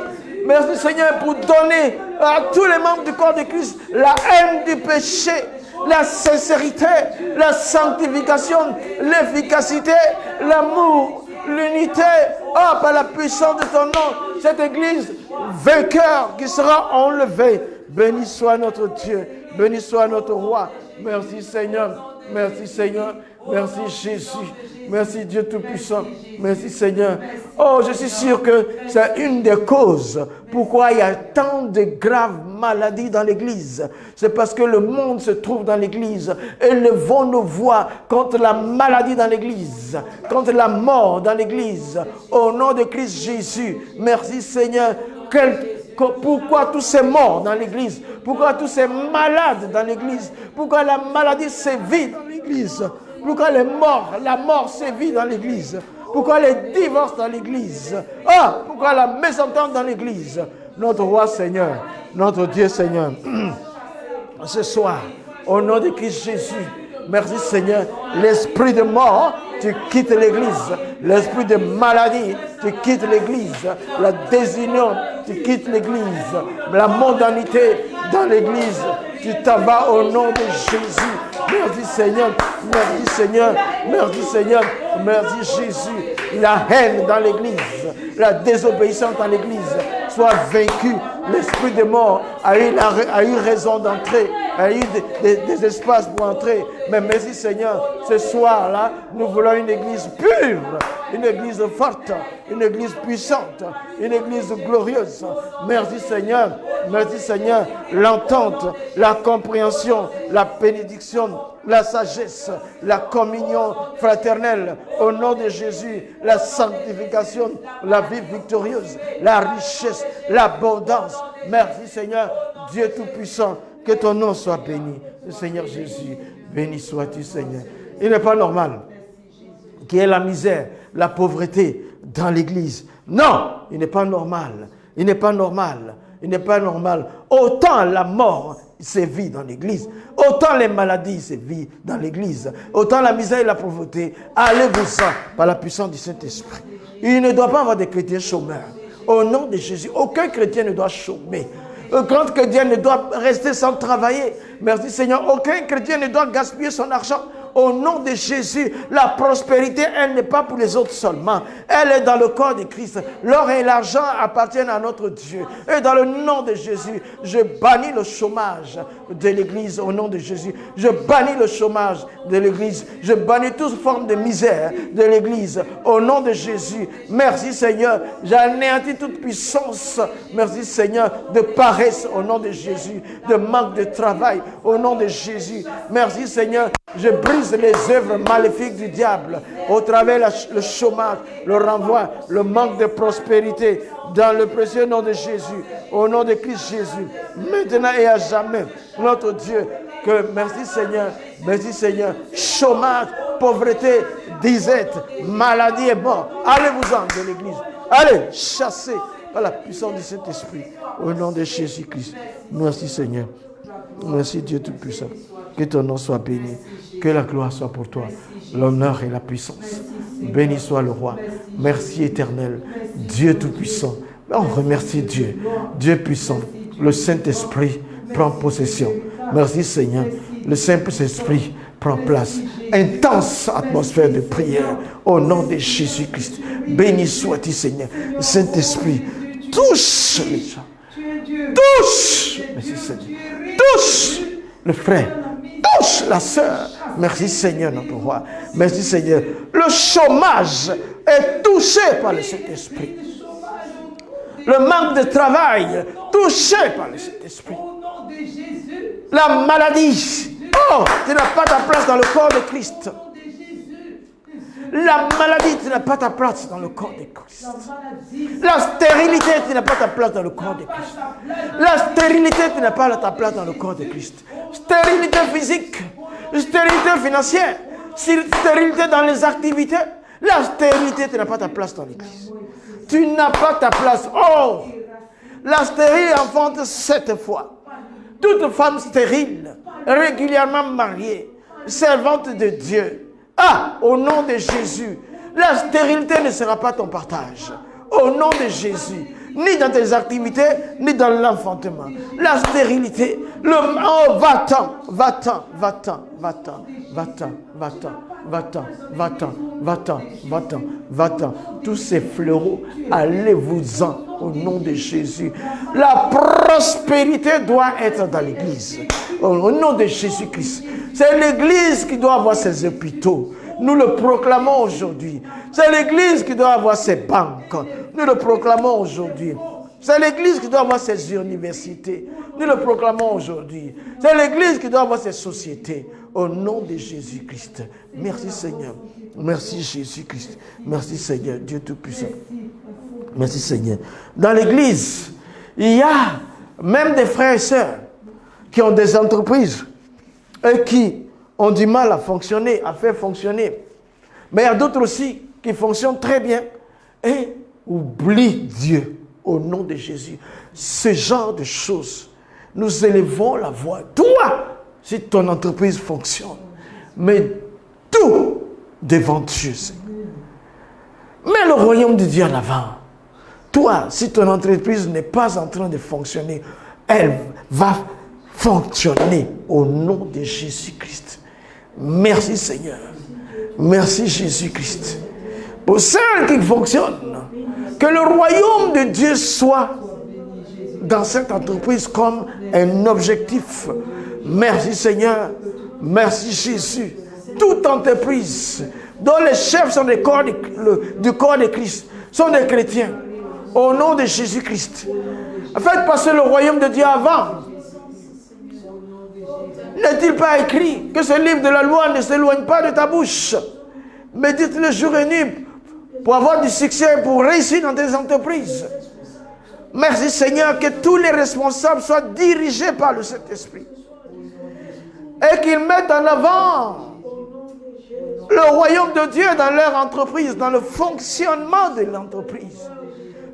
Merci Seigneur pour donner à tous les membres du corps de Christ la haine du péché, la sincérité, la sanctification, l'efficacité, l'amour, l'unité. Oh, par la puissance de ton nom, cette église vainqueur qui sera enlevée. Béni soit notre Dieu, béni soit notre roi. Merci Seigneur, merci Seigneur, merci Jésus, merci Dieu Tout-Puissant, merci Seigneur. Oh, je suis sûr que c'est une des causes pourquoi il y a tant de graves maladies dans l'église. C'est parce que le monde se trouve dans l'église. Élevons nos voix contre la maladie dans l'église, contre la mort dans l'église. Au nom de Christ Jésus, merci Seigneur. Pourquoi tous ces morts dans l'église? Pourquoi tous ces malades dans l'église? Pourquoi la maladie sévit dans l'église? Pourquoi la mort sévit dans l'église? Pourquoi les divorces dans l'église? Ah, pourquoi la mésentente dans l'église? Notre roi Seigneur, notre Dieu Seigneur, ce soir, au nom de Christ Jésus, merci Seigneur, l'esprit de mort, tu quittes l'église. L'esprit de maladie, tu quittes l'église. La désunion, tu quittes l'église. La mondanité dans l'église, tu t'en vas au nom de Jésus. Merci Seigneur, merci Seigneur, merci Seigneur, merci Jésus. La haine dans l'église, la désobéissance dans l'église soit vaincue. L'esprit de mort a eu raison d'entrer, a eu des espaces pour entrer. Mais merci Seigneur, ce soir-là, nous voulons une église pure, une église forte, une église puissante, une église glorieuse. Merci Seigneur, l'entente, la compréhension, la bénédiction, la sagesse, la communion fraternelle, au nom de Jésus, la sanctification, la vie victorieuse, la richesse, l'abondance. Merci Seigneur, Dieu Tout-Puissant, que ton nom soit béni. Le Seigneur Jésus, béni sois-tu Seigneur. Il n'est pas normal qu'il y ait la misère, la pauvreté dans l'église. Non, il n'est pas normal. Il n'est pas normal. Il n'est pas normal. Autant la mort sévit dans l'église, autant les maladies sévissent dans l'église, autant la misère et la pauvreté. Allez-vous-en par la puissance du Saint-Esprit. Il ne doit pas avoir des chrétiens chômeurs. Au nom de Jésus, aucun chrétien ne doit chômer. Aucun chrétien ne doit rester sans travailler. Merci Seigneur. Aucun chrétien ne doit gaspiller son argent. Au nom de Jésus, la prospérité, elle n'est pas pour les autres seulement. Elle est dans le corps de Christ. L'or et l'argent appartiennent à notre Dieu. Et dans le nom de Jésus, je bannis le chômage de l'Église au nom de Jésus. Je bannis le chômage de l'Église. Je bannis toute forme de misère de l'Église au nom de Jésus. Merci Seigneur. J'anéantis toute puissance. Merci Seigneur de paresse au nom de Jésus. De manque de travail au nom de Jésus. Merci Seigneur. Je brise les œuvres maléfiques du diable au travers le chômage, le renvoi, le manque de prospérité dans le précieux nom de Jésus. Au nom de Christ Jésus. Maintenant et à jamais. Notre Dieu. Merci Seigneur, chômage, pauvreté, disette, maladie et mort. Allez-vous-en de l'église. Allez, chassez par la puissance du Saint-Esprit. Au nom de Jésus-Christ. Merci Seigneur. Merci Dieu Tout-Puissant. Que ton nom soit béni. Que la gloire soit pour toi. L'honneur et la puissance. Béni soit le roi. Merci éternel. Dieu Tout-Puissant. On remercie Dieu. Dieu puissant. Le Saint-Esprit prend possession. Merci Seigneur. Le Saint-Esprit prend place. Intense atmosphère de prière au nom de Jésus-Christ. Béni sois-tu Seigneur. Le Saint-Esprit touche les gens. Touche. Merci Seigneur. Touche le frère. Touche la sœur. Merci Seigneur notre roi. Merci Seigneur. Le chômage est touché par le Saint-Esprit. Le manque de travail touché par le Saint-Esprit. La maladie. Oh, tu n'as pas ta place dans le corps de Christ. La maladie, tu n'as pas ta place dans le corps de Christ. La stérilité, tu n'as pas ta place dans le corps de Christ. La stérilité, tu n'as pas ta place dans le corps de Christ. Stérilité physique, stérilité financière, stérilité dans les activités. La stérilité, tu n'as pas ta place dans l'église. Tu n'as pas ta place. Oh, la stérile enfante 7 fois. Toute femme stérile, régulièrement mariée, servante de Dieu. Ah, au nom de Jésus, la stérilité ne sera pas ton partage. Au nom de Jésus, ni dans tes activités, ni dans l'enfantement. La stérilité, oh, va-t'en, va-t'en, va-t'en, va-t'en, va-t'en, va-t'en, va-t'en, va-t'en, va-t'en, va-t'en, va-t'en. Tous ces fléaux, allez-vous-en au nom de Jésus. La prospérité doit être dans l'église. Au nom de Jésus-Christ. C'est l'église qui doit avoir ses hôpitaux. Nous le proclamons aujourd'hui. C'est l'église qui doit avoir ses banques. Nous le proclamons aujourd'hui. C'est l'église qui doit avoir ses universités. Nous le proclamons aujourd'hui. C'est l'église qui doit avoir ses sociétés. Au nom de Jésus-Christ. Merci Seigneur. Merci Jésus-Christ. Merci Seigneur, Dieu Tout-Puissant. Merci Seigneur. Dans l'église, il y a même des frères et sœurs qui ont des entreprises et qui ont du mal à fonctionner, à faire fonctionner. Mais il y a d'autres aussi qui fonctionnent très bien et oublient Dieu au nom de Jésus. Ce genre de choses, nous élevons la voix. Toi, si ton entreprise fonctionne, mais tout devant Dieu. Mets le royaume de Dieu en avant. Toi, si ton entreprise n'est pas en train de fonctionner, elle va fonctionner au nom de Jésus-Christ. Merci Seigneur. Merci Jésus-Christ. Pour celles qui fonctionnent, que le royaume de Dieu soit dans cette entreprise comme un objectif. Merci Seigneur. Merci Jésus. Toute entreprise dont les chefs sont du corps de Christ, sont des chrétiens. Au nom de Jésus-Christ. Faites passer le royaume de Dieu avant. N'est-il pas écrit que ce livre de la loi ne s'éloigne pas de ta bouche? Médite-le jour et nuit pour avoir du succès, pour réussir dans tes entreprises. Merci Seigneur que tous les responsables soient dirigés par le Saint-Esprit. Et qu'ils mettent en avant le royaume de Dieu dans leur entreprise, dans le fonctionnement de l'entreprise.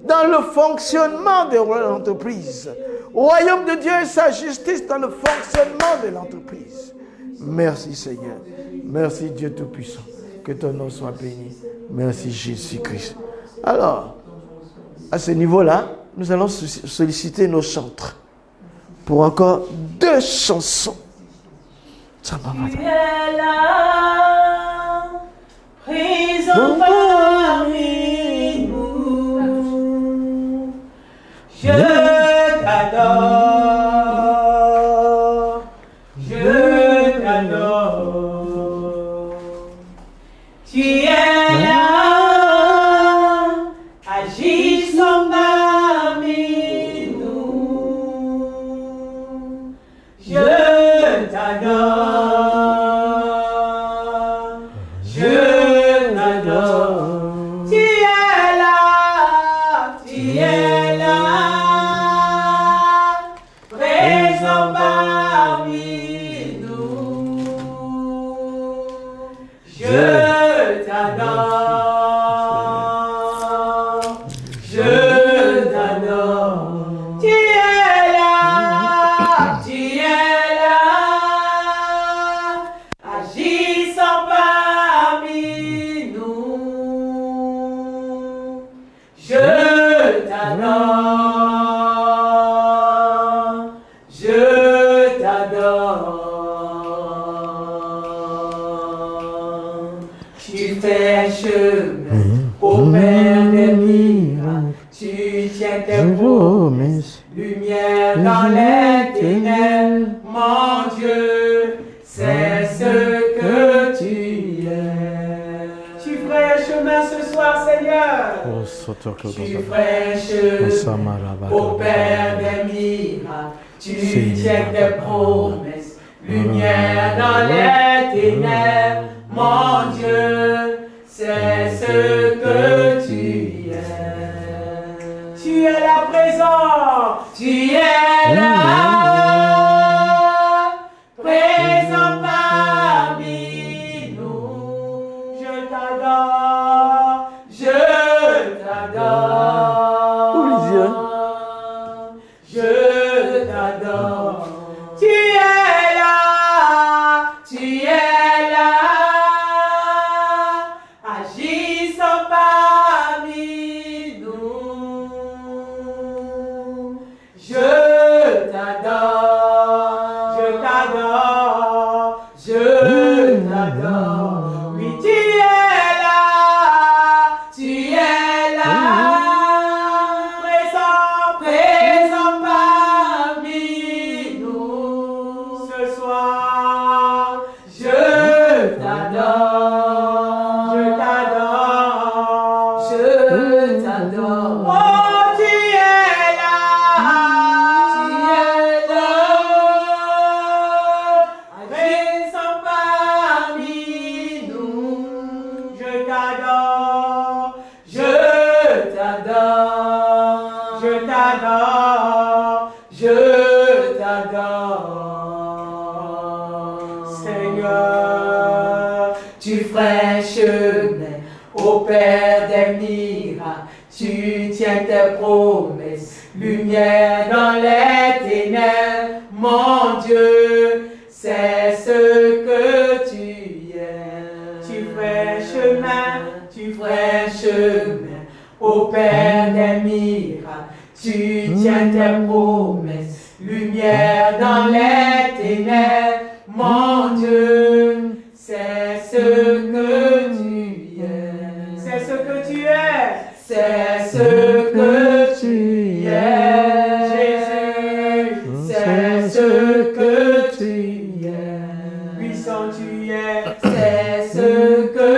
Dans le fonctionnement de l'entreprise. Royaume de Dieu et sa justice dans le fonctionnement de l'entreprise. Merci Seigneur. Merci Dieu Tout-Puissant. Que ton nom soit béni. Merci Jésus-Christ. Alors, à ce niveau-là, nous allons solliciter nos chantres pour encore 2 chansons. Tu es là, présent parmi nous. Je t'adore, je t'adore. Tu es là, agissant parmi nous. Je t'adore, je t'adore. Tu es là, présent parmi nous. Je t'adore, je t'adore. Tu es là, agissant parmi nous. Je t'adore, je t'adore. Tu fais chemin au Père des miracles. Tu tiens tes promesses. Lumière dans les ténèbres, mon Dieu, c'est ce que tu es. Tu ferais chemin ce soir, Seigneur. Tu ferais chemin au Père des miracles. Tu tiens tes promesses. Lumière dans les ténèbres, mon Dieu, c'est ce que tu es. Tu es là présent, tu es là, présent parmi nous. Je t'adore, je t'adore. Je t'adore. Tu es là, agissant parmi nous. Je t'adore, je t'adore, je t'adore. Oui, tu es là, présent parmi nous. Ce soir, je t'adore, je t'adore, je t'adore. Oh, tu es là, présent parmi nous. Je t'adore, je t'adore, je t'adore, je t'adore. Seigneur, tu ferais chemin au Père des miracles. Tu tiens tes promesses. Lumière dans les ténèbres, mon Dieu, c'est ce que tu es. Tu ferais chemin au Père des miracles. Tu tiens tes promesses. Lumière dans les ténèbres, mon Dieu, c'est ce que tu es. C'est ce que tu es. C'est ce que tu es. Jésus, c'est ce que tu es. Puissant tu es. C'est ce que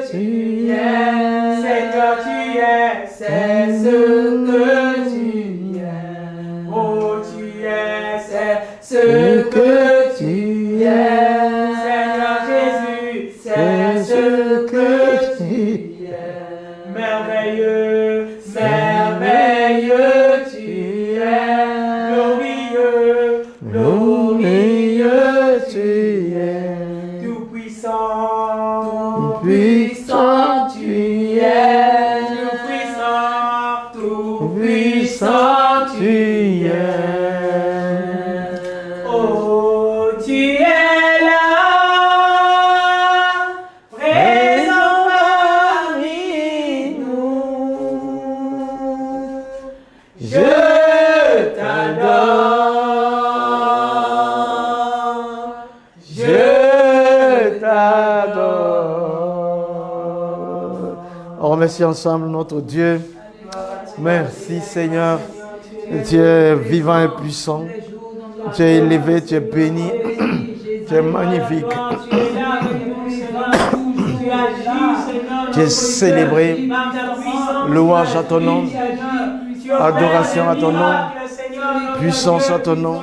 tu es. Seigneur tu es. C'est ce que tu es. Oh tu es. C'est ce que tu es. Seigneur Jésus, c'est ce que tu es. Merveilleux, merveilleux tu es. Glorieux, glorieux tu es. Tout puissant tu es. Tout puissant tu es. Oh remercie ensemble notre Dieu. Merci Seigneur. Tu es vivant et puissant. Tu es élevé, tu es béni. Tu es magnifique. Tu es célébré. Louange à ton nom. Adoration à ton nom. Puissance à ton nom.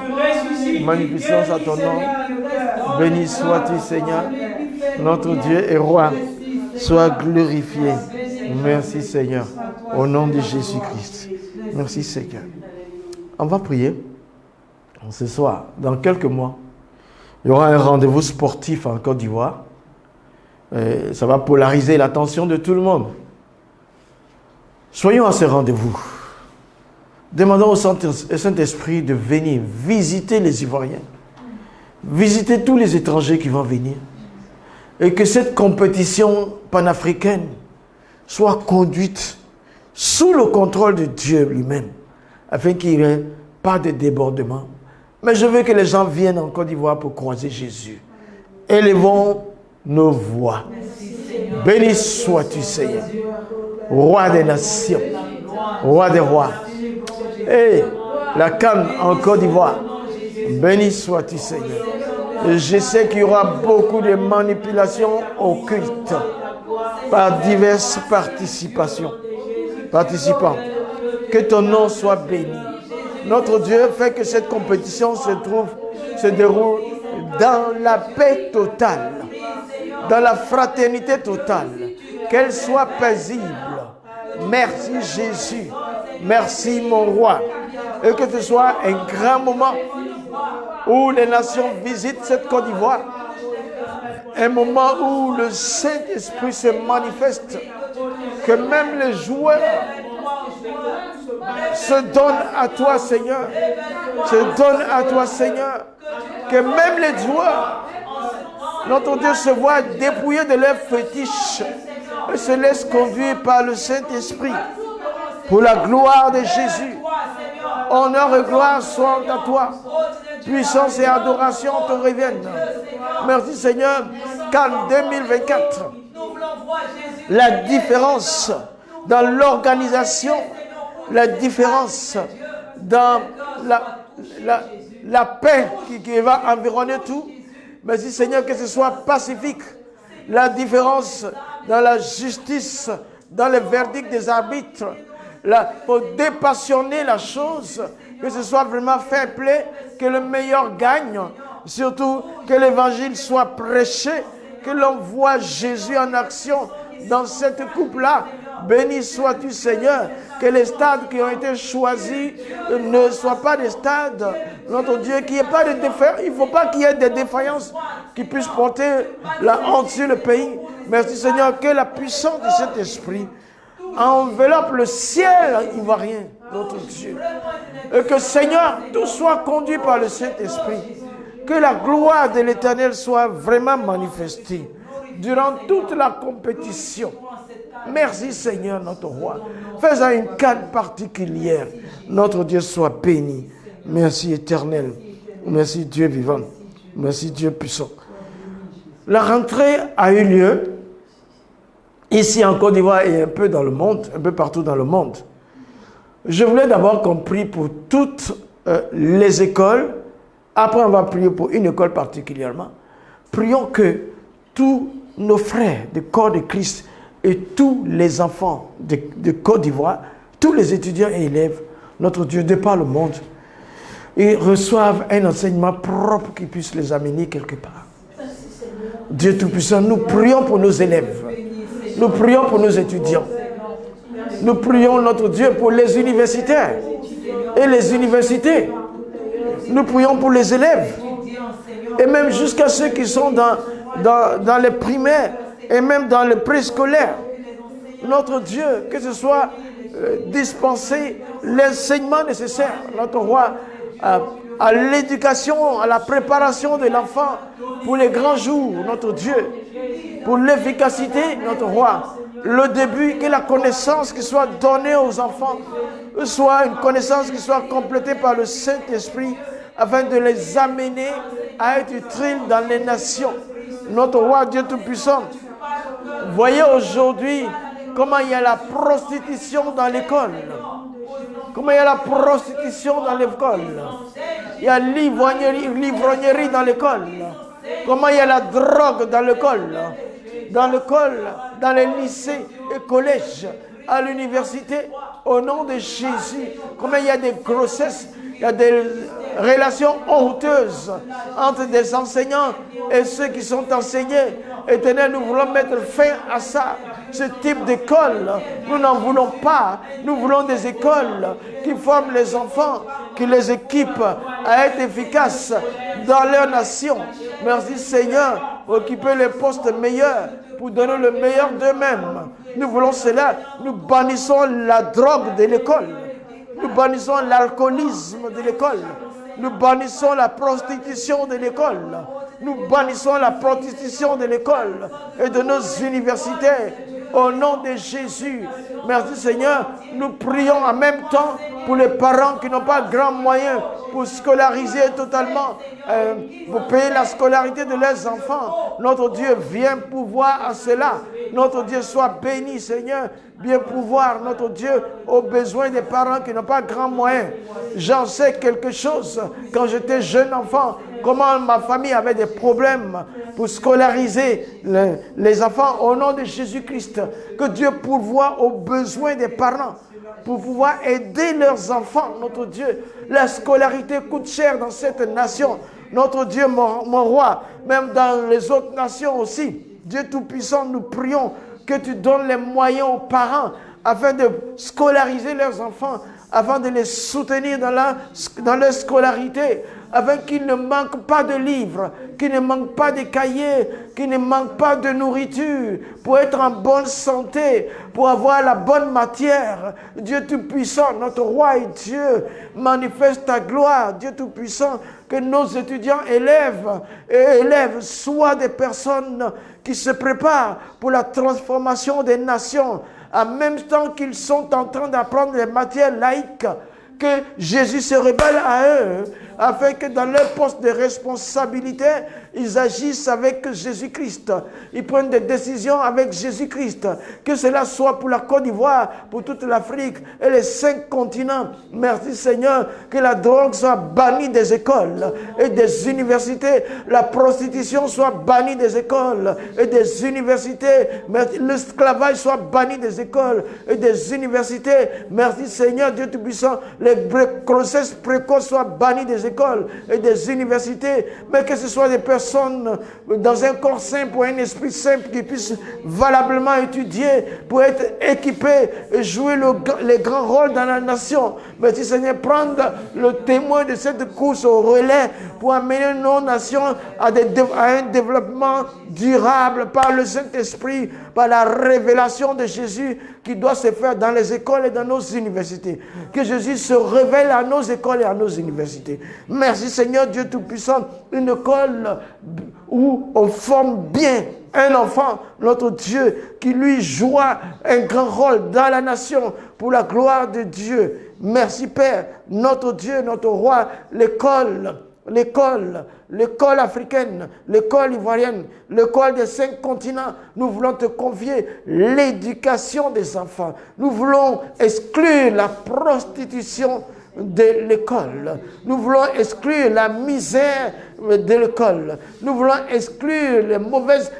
Magnificence à ton nom. Béni sois-tu Seigneur. Notre Dieu et roi. Sois glorifié. Merci Seigneur. Au nom de Jésus-Christ. Merci Seigneur. On va prier. Ce soir, dans quelques mois, il y aura un rendez-vous sportif en Côte d'Ivoire. Ça va polariser l'attention de tout le monde. Soyons à ce rendez-vous. Demandons au Saint-Esprit de venir visiter les Ivoiriens, visiter tous les étrangers qui vont venir, et que cette compétition panafricaine soit conduite sous le contrôle de Dieu lui-même, afin qu'il n'y ait pas de débordement. Mais je veux que les gens viennent en Côte d'Ivoire pour croiser Jésus. Élevons nos voix. Béni sois-tu, Seigneur, roi des nations, roi des rois. Et la CAN en Côte d'Ivoire, béni sois-tu, Seigneur. Et je sais qu'il y aura beaucoup de manipulations occultes par diverses participants. Que ton nom soit béni. Notre Dieu fait que cette compétition se déroule dans la paix totale, dans la fraternité totale, qu'elle soit paisible. Merci Jésus, merci mon roi, et que ce soit un grand moment où les nations visitent cette Côte d'Ivoire, un moment où le Saint-Esprit se manifeste, que même les joueurs se donnent à toi Seigneur, que même les joueurs, notre Dieu, se voit dépouillés de leurs fétiches et se laisse conduire par le Saint-Esprit pour la gloire de Jésus. Honneur et gloire soient à toi. Puissance et adoration te reviennent. Merci Seigneur, qu'en 2024, la différence dans l'organisation, la différence dans la paix qui va environner tout. Merci Seigneur, que ce soit pacifique. La différence dans la justice, dans le verdict des arbitres, pour dépassionner la chose, que ce soit vraiment fair play, que le meilleur gagne, surtout que l'évangile soit prêché, que l'on voit Jésus en action dans cette coupe-là. Béni sois-tu Seigneur, que les stades qui ont été choisis ne soient pas des stades, notre Dieu, qu'il n'y ait pas de défaillances. Il ne faut pas qu'il y ait des défaillances qui puissent porter la honte sur le pays. Merci Seigneur, que la puissance de cet esprit enveloppe le ciel ivoirien, notre Dieu. Et que Seigneur, tout soit conduit par le Saint-Esprit. Que la gloire de l'Éternel soit vraiment manifestée durant toute la compétition. Merci Seigneur, notre roi. Fais-en une cadre particulière. Notre Dieu soit béni. Merci Éternel. Merci Dieu vivant. Merci Dieu puissant. La rentrée a eu lieu ici en Côte d'Ivoire et un peu dans le monde, un peu partout dans le monde. Je voulais d'abord qu'on prie pour toutes les écoles. Après, on va prier pour une école particulièrement. Prions que tous nos frères du corps de Christ et tous les enfants de Côte d'Ivoire, tous les étudiants et élèves, notre Dieu, de par le monde, ils reçoivent un enseignement propre qui puisse les amener quelque part. Dieu Tout-Puissant, nous prions pour nos élèves. Nous prions pour nos étudiants. Nous prions, notre Dieu, pour les universitaires et les universités. Nous prions pour les élèves. Et même jusqu'à ceux qui sont dans les primaires et même dans le préscolaire. Notre Dieu, que ce soit dispensé l'enseignement nécessaire, notre roi, à l'éducation, à la préparation de l'enfant pour les grands jours, notre Dieu, pour l'efficacité, notre roi, le début, que la connaissance qui soit donnée aux enfants soit une connaissance qui soit complétée par le Saint-Esprit afin de les amener à être utiles dans les nations. Notre roi Dieu Tout-Puissant, voyez aujourd'hui comment il y a la prostitution dans l'école. Comment il y a la prostitution dans l'école. Il y a l'ivrognerie dans l'école. Comment il y a la drogue dans l'école. Dans l'école, dans les lycées et collèges, à l'université, au nom de Jésus. Comment il y a des grossesses, il y a des relations honteuses entre des enseignants et ceux qui sont enseignés. Éternel, nous voulons mettre fin à ça. Ce type d'école, nous n'en voulons pas. Nous voulons des écoles qui forment les enfants, qui les équipent à être efficaces dans leur nation. Merci Seigneur, pour occuper les postes meilleurs, pour donner le meilleur d'eux-mêmes. Nous voulons cela. Nous bannissons la drogue de l'école. Nous bannissons l'alcoolisme de l'école. Nous bannissons la prostitution de l'école. Nous bannissons la prostitution de l'école et de nos universités. Au nom de Jésus. Merci Seigneur. Nous prions en même temps pour les parents qui n'ont pas grand moyen pour scolariser totalement, pour payer la scolarité de leurs enfants. Notre Dieu vient pouvoir à cela. Notre Dieu soit béni Seigneur. Bien pouvoir, notre Dieu, aux besoins des parents qui n'ont pas grand moyen. J'en sais quelque chose quand j'étais jeune enfant, comment ma famille avait des problèmes pour scolariser les enfants au nom de Jésus-Christ. Que Dieu pourvoie aux besoins des parents pour pouvoir aider leurs enfants, notre Dieu. La scolarité coûte cher dans cette nation. Notre Dieu, mon roi, même dans les autres nations aussi. Dieu Tout-Puissant, nous prions que tu donnes les moyens aux parents afin de scolariser leurs enfants, afin de les soutenir dans leur scolarité, afin qu'ils ne manquent pas de livres, qu'ils ne manquent pas de cahiers, qu'ils ne manquent pas de nourriture, pour être en bonne santé, pour avoir la bonne matière. Dieu Tout-Puissant, notre roi et Dieu, manifeste ta gloire. Dieu Tout-Puissant, que nos étudiants élèves soient des personnes qui se préparent pour la transformation des nations, en même temps qu'ils sont en train d'apprendre les matières laïques, que Jésus se révèle à eux, afin que dans leur poste de responsabilité, ils agissent avec Jésus-Christ. Ils prennent des décisions avec Jésus-Christ. Que cela soit pour la Côte d'Ivoire, pour toute l'Afrique et les 5 continents. Merci Seigneur, que la drogue soit bannie des écoles et des universités. La prostitution soit bannie des écoles et des universités. L'esclavage soit banni des écoles et des universités. Merci Seigneur, Dieu Tout-Puissant. Les grossesses précoces soient bannies des écoles et des universités, mais que ce soit des personnes dans un corps sain, pour un esprit saint, qui puissent valablement étudier, pour être équipés et jouer les grands rôles dans la nation. Merci Seigneur, prendre le témoin de cette course au relais pour amener nos nations à un développement durable par le Saint-Esprit, par la révélation de Jésus qui doit se faire dans les écoles et dans nos universités. Que Jésus se révèle à nos écoles et à nos universités. Merci Seigneur Dieu Tout-Puissant, une école où on forme bien un enfant, notre Dieu, qui lui jouera un grand rôle dans la nation pour la gloire de Dieu. Merci Père, notre Dieu, notre roi, l'école africaine, l'école ivoirienne, l'école des 5 continents. Nous voulons te confier l'éducation des enfants. Nous voulons exclure la prostitution de l'école. Nous voulons exclure la misère de l'école. Nous voulons exclure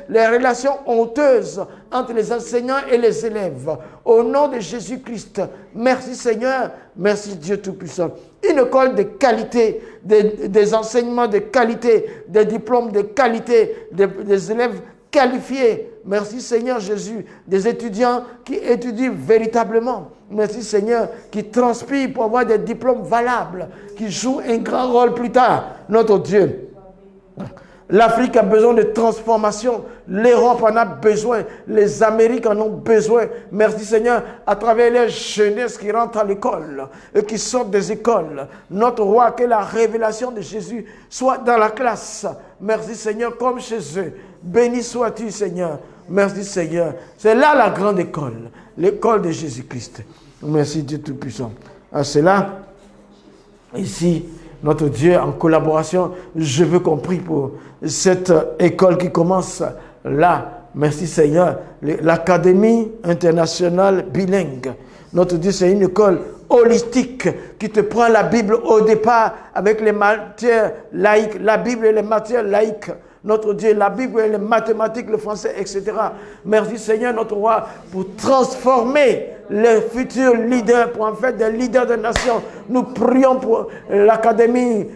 les relations honteuses entre les enseignants et les élèves. Au nom de Jésus-Christ, merci Seigneur, merci Dieu Tout-Puissant. Une école de qualité, des enseignements de qualité, des diplômes de qualité, des élèves qualifiés. Merci Seigneur Jésus, des étudiants qui étudient véritablement. Merci Seigneur, qui transpirent pour avoir des diplômes valables, qui jouent un grand rôle plus tard. Notre Dieu. L'Afrique a besoin de transformation. L'Europe en a besoin. Les Amériques en ont besoin. Merci Seigneur, à travers les jeunesses qui rentrent à l'école et qui sortent des écoles. Notre roi, que la révélation de Jésus soit dans la classe. Merci Seigneur, comme chez eux. Béni sois-tu Seigneur. Merci Seigneur. C'est là la grande école. L'école de Jésus-Christ. Merci Dieu Tout-Puissant. À cela, ici, notre Dieu, en collaboration, je veux qu'on prie pour cette école qui commence là. Merci Seigneur. L'Académie internationale bilingue. Notre Dieu, c'est une école holistique qui te prend la Bible au départ avec les matières laïques. La Bible et les matières laïques. Notre Dieu, la Bible et les mathématiques, le français, etc. Merci Seigneur, notre roi, pour transformer les futurs leaders, pour en faire des leaders de nations. Nous prions pour l'Académie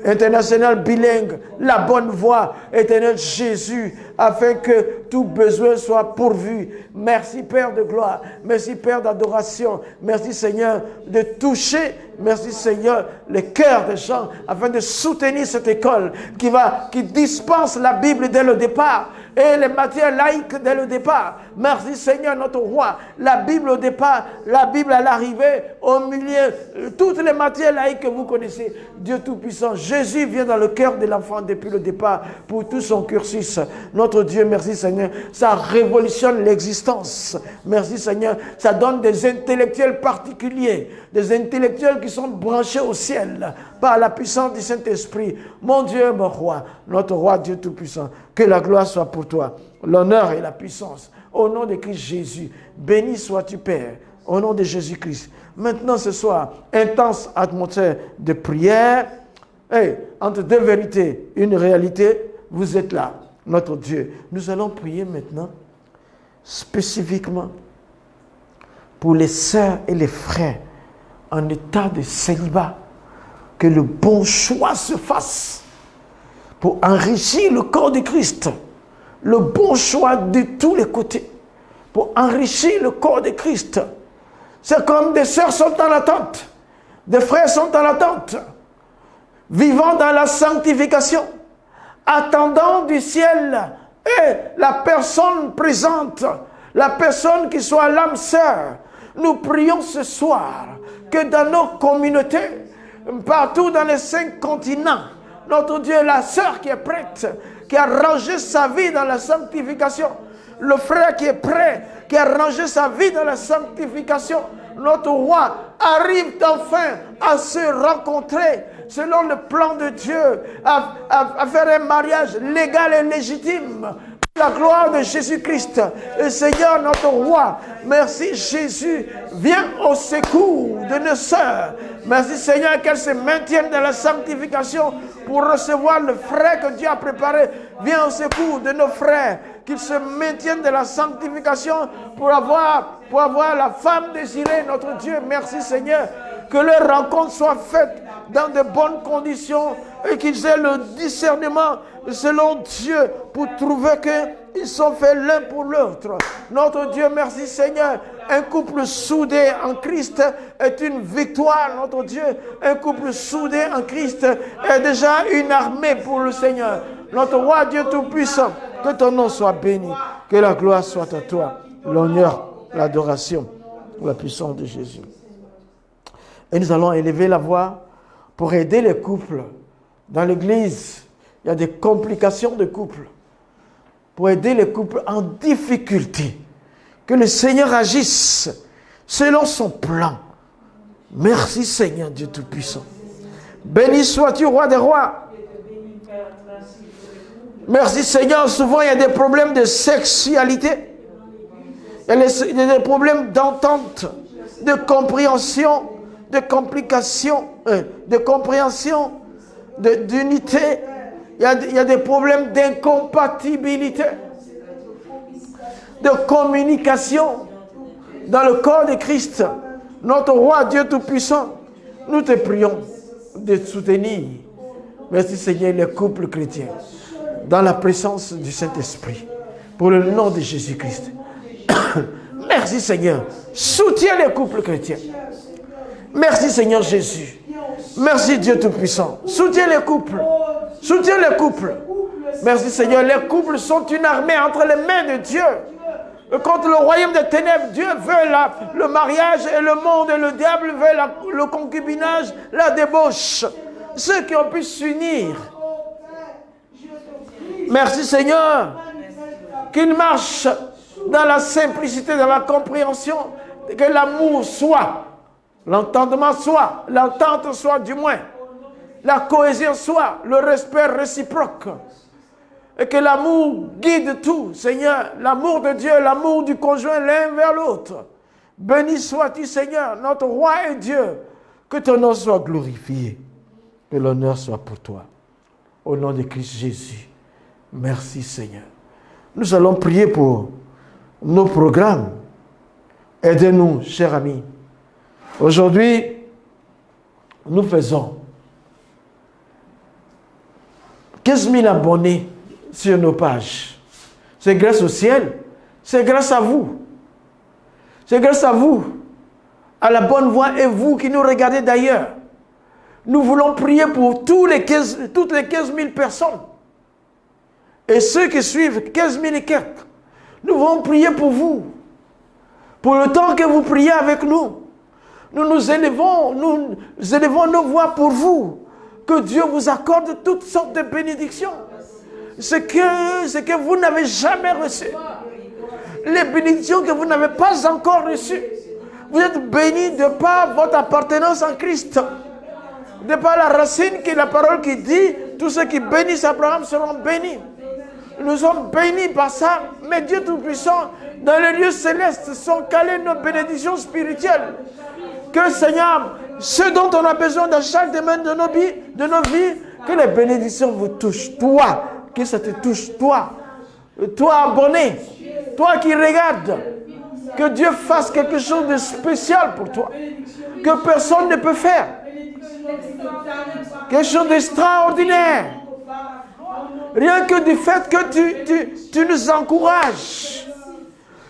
internationale bilingue, la bonne voie, éternel Jésus, afin que tout besoin soit pourvu. Merci Père de gloire, merci Père d'adoration, merci Seigneur de toucher, merci Seigneur, les cœurs des gens, afin de soutenir cette école qui dispense la Bible dès le départ et les matières laïques dès le départ. Merci Seigneur notre roi, la Bible au départ, la Bible à l'arrivée, au milieu, toutes les matières laïques que vous connaissez. Dieu Tout-Puissant, Jésus vient dans le cœur de l'enfant depuis le départ pour tout son cursus. Notre Dieu, merci Seigneur, ça révolutionne l'existence. Merci Seigneur, ça donne des intellectuels particuliers, des intellectuels qui sont branchés au ciel par la puissance du Saint-Esprit. Mon Dieu, mon roi, notre roi Dieu Tout-Puissant, que la gloire soit pour toi, l'honneur et la puissance. Au nom de Christ Jésus, béni sois-tu Père, au nom de Jésus-Christ. Maintenant ce soir, intense atmosphère de prière, entre deux vérités, une réalité, vous êtes là, notre Dieu. Nous allons prier maintenant spécifiquement pour les sœurs et les frères en état de célibat, que le bon choix se fasse pour enrichir le corps de Christ. Le bon choix de tous les côtés pour enrichir le corps de Christ. C'est comme des sœurs sont en attente, des frères sont en attente, vivant dans la sanctification, attendant du ciel et la personne présente, la personne qui soit l'âme sœur. Nous prions ce soir que dans nos communautés, partout dans les 5 continents, notre Dieu, la sœur qui est prête, qui a rangé sa vie dans la sanctification, le frère qui est prêt, qui a rangé sa vie dans la sanctification, notre roi arrive enfin à se rencontrer selon le plan de Dieu, à faire un mariage légal et légitime. La gloire de Jésus-Christ, le Seigneur notre roi, merci Jésus, viens au secours de nos sœurs. Merci Seigneur qu'elles se maintiennent dans la sanctification pour recevoir le frère que Dieu a préparé. Viens au secours de nos frères, qu'ils se maintiennent dans la sanctification pour avoir la femme désirée, notre Dieu. Merci Seigneur, que leur rencontre soit faite dans de bonnes conditions et qu'ils aient le discernement selon Dieu pour trouver qu'ils sont faits l'un pour l'autre. Notre Dieu, merci Seigneur. Un couple soudé en Christ est une victoire, notre Dieu. Un couple soudé en Christ est déjà une armée pour le Seigneur. Notre roi Dieu Tout-Puissant, que ton nom soit béni, que la gloire soit à toi, l'honneur, l'adoration, la puissance de Jésus. Et nous allons élever la voix pour aider les couples. Dans l'Église, il y a des complications de couples. Pour aider les couples en difficulté. Que le Seigneur agisse selon son plan. Merci Seigneur Dieu Tout-Puissant. Béni sois-tu, roi des rois. Merci Seigneur. Souvent, il y a des problèmes de sexualité. Il y a des problèmes d'entente, de compréhension, de complications, de compréhension, d'unité. Il y a des problèmes d'incompatibilité, de communication dans le corps de Christ. Notre roi Dieu Tout-Puissant, nous te prions de soutenir, merci Seigneur, les couples chrétiens dans la présence du Saint-Esprit, pour le nom de Jésus-Christ. Merci Seigneur, soutiens les couples chrétiens. Merci Seigneur Jésus. Merci Dieu Tout-Puissant. Soutiens les couples. Soutiens les couples. Merci Seigneur. Les couples sont une armée entre les mains de Dieu. Contre le royaume des ténèbres, Dieu veut le mariage et le monde et le diable veut le concubinage, la débauche. Ceux qui ont pu s'unir. Merci Seigneur. Qu'ils marchent dans la simplicité, dans la compréhension, que l'amour soit. L'entendement soit, l'entente soit du moins, la cohésion soit, le respect réciproque. Et que l'amour guide tout, Seigneur. L'amour de Dieu, l'amour du conjoint l'un vers l'autre. Béni sois-tu, Seigneur, notre roi et Dieu. Que ton nom soit glorifié. Que l'honneur soit pour toi. Au nom de Christ Jésus. Merci, Seigneur. Nous allons prier pour nos programmes. Aidez-nous, chers amis. Aujourd'hui, nous faisons 15 000 abonnés sur nos pages. C'est grâce au ciel. C'est grâce à vous. C'est grâce à vous, à la bonne voie et vous qui nous regardez d'ailleurs. Nous voulons prier pour toutes les 15 000 personnes. Et ceux qui suivent, 15 000 et quelques. Nous voulons prier pour vous. Pour le temps que vous priez avec nous. Nous élevons nos voix pour vous. Que Dieu vous accorde toutes sortes de bénédictions. Ce que vous n'avez jamais reçu. Les bénédictions que vous n'avez pas encore reçues. Vous êtes bénis de par votre appartenance en Christ. De par la racine qui est la parole qui dit, tous ceux qui bénissent Abraham seront bénis. Nous sommes bénis par ça, mais Dieu Tout-Puissant, dans les lieux célestes, sont calées nos bénédictions spirituelles. Que Seigneur, ce dont on a besoin dans chaque domaine de nos vies, que les bénédictions vous touchent. Toi, que ça te touche, toi. Toi abonné, toi qui regardes, que Dieu fasse quelque chose de spécial pour toi, que personne ne peut faire. Quelque chose d'extraordinaire. Rien que du fait que tu nous encourages.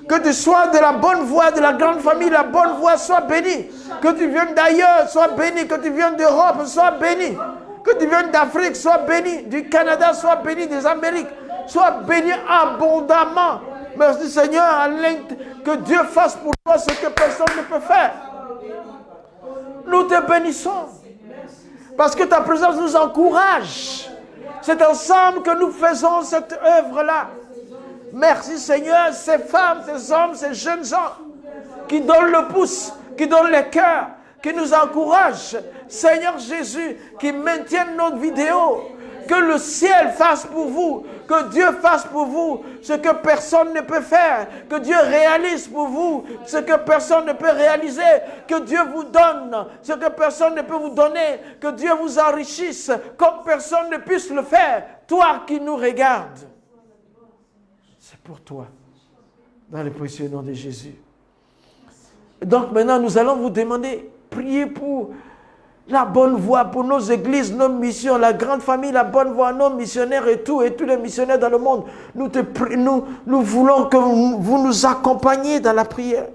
Que tu sois de la bonne voie, de la grande famille, la bonne voie, sois béni. Que tu viennes d'ailleurs, sois béni. Que tu viennes d'Europe, sois béni. Que tu viennes d'Afrique, sois béni. Du Canada, sois béni. Des Amériques, sois béni abondamment. Merci Seigneur, que Dieu fasse pour toi ce que personne ne peut faire. Nous te bénissons. Parce que ta présence nous encourage. C'est ensemble que nous faisons cette œuvre-là. Merci Seigneur, ces femmes, ces hommes, ces jeunes gens qui donnent le pouce, qui donnent le cœur, qui nous encouragent. Seigneur Jésus, qui maintiennent nos vidéos. Que le ciel fasse pour vous, que Dieu fasse pour vous ce que personne ne peut faire, que Dieu réalise pour vous ce que personne ne peut réaliser, que Dieu vous donne ce que personne ne peut vous donner, que Dieu vous enrichisse comme personne ne puisse le faire. Toi qui nous regardes, c'est pour toi, dans le précieux nom de Jésus. Donc maintenant, nous allons vous demander, priez pour la bonne voie, pour nos églises, nos missions, la grande famille, la bonne voie, nos missionnaires et tous les missionnaires dans le monde. Nous voulons que vous nous accompagniez dans la prière.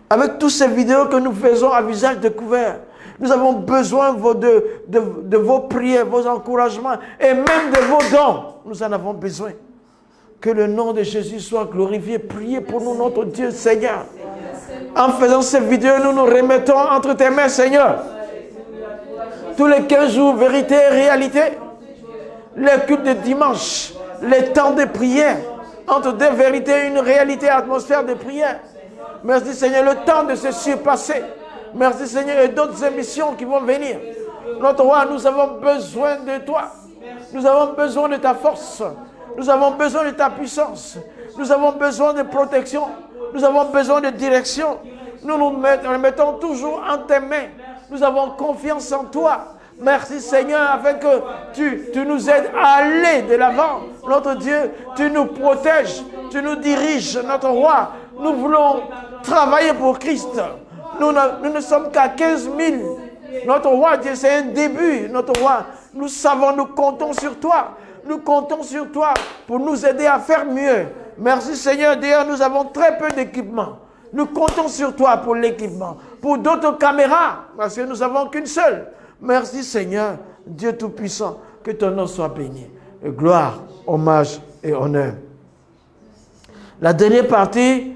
Avec toutes ces vidéos que nous faisons à visage découvert, nous avons besoin de vos prières, vos encouragements et même de vos dons. Nous en avons besoin. Que le nom de Jésus soit glorifié. Priez pour nous, notre Dieu, Seigneur. En faisant ces vidéos, nous nous remettons entre tes mains, Seigneur. Tous les 15 jours, vérité et réalité. Les cultes de dimanche, les temps de prière. Entre deux vérités et une réalité, atmosphère de prière. Merci Seigneur, le temps de se surpasser. Merci Seigneur, et d'autres émissions qui vont venir. Notre roi, nous avons besoin de toi. Nous avons besoin de ta force. Nous avons besoin de ta puissance. Nous avons besoin de protection. Nous avons besoin de direction. Nous nous mettons toujours en tes mains. Nous avons confiance en toi. Merci Seigneur, afin que tu nous aides à aller de l'avant. Notre Dieu, tu nous protèges, tu nous diriges, notre roi. Nous voulons travailler pour Christ. Nous ne sommes qu'à 15 000. Notre roi, Dieu, c'est un début, notre roi. Nous savons, nous comptons sur toi. Nous comptons sur toi pour nous aider à faire mieux. Merci Seigneur, d'ailleurs, nous avons très peu d'équipement. Nous comptons sur toi pour l'équipement. Pour d'autres caméras, parce que nous n'avons qu'une seule. Merci Seigneur, Dieu Tout-Puissant, que ton nom soit béni. Et gloire, hommage et honneur. La dernière partie,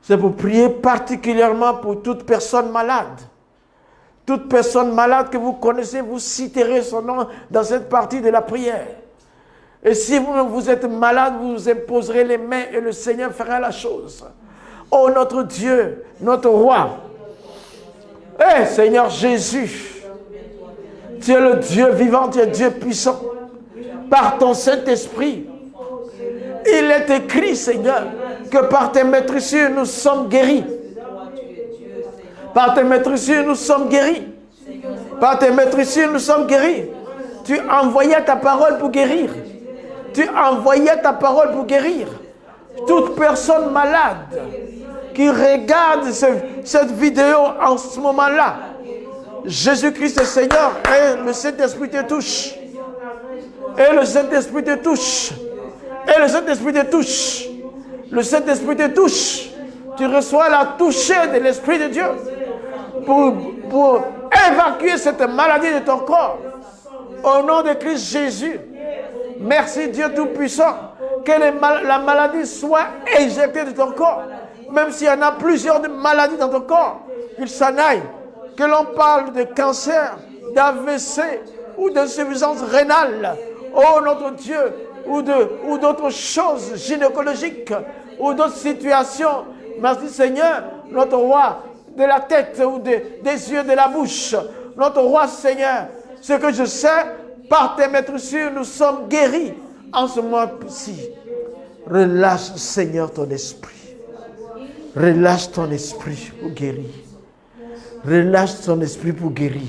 c'est pour prier particulièrement pour toute personne malade. Toute personne malade que vous connaissez, vous citerez son nom dans cette partie de la prière. Et si vous êtes malade, vous vous imposerez les mains et le Seigneur fera la chose. Oh notre Dieu, notre roi. Eh Seigneur Jésus, tu es le Dieu vivant, tu es Dieu puissant. Par ton Saint-Esprit, Il est écrit, Seigneur, que par tes maîtrisures, nous sommes guéris. Par tes maîtrisures, nous sommes guéris. Par tes maîtrisures, nous sommes guéris. Tu envoyais ta parole pour guérir. Tu envoyais ta parole pour guérir. Toute personne malade qui regarde cette vidéo en ce moment-là, Jésus-Christ est Seigneur et le Saint-Esprit te touche. Et le Saint-Esprit te touche. Et le Saint-Esprit te touche. Le Saint-Esprit te touche. Tu reçois la toucher de l'Esprit de Dieu pour évacuer cette maladie de ton corps. Au nom de Christ Jésus. Merci Dieu Tout-Puissant. Que la maladie soit éjectée de ton corps. Même s'il y en a plusieurs maladies dans ton corps, qu'il s'en aille. Que l'on parle de cancer, d'AVC ou d'insuffisance rénale. Oh notre Dieu, ou d'autres choses gynécologiques, ou d'autres situations. Merci Seigneur, notre roi, de la tête ou des yeux, de la bouche. Notre roi Seigneur, ce que je sais, par tes maîtrisures, nous sommes guéris en ce moment-ci. Relâche Seigneur ton esprit. Relâche ton esprit pour guérir. Relâche ton esprit pour guérir.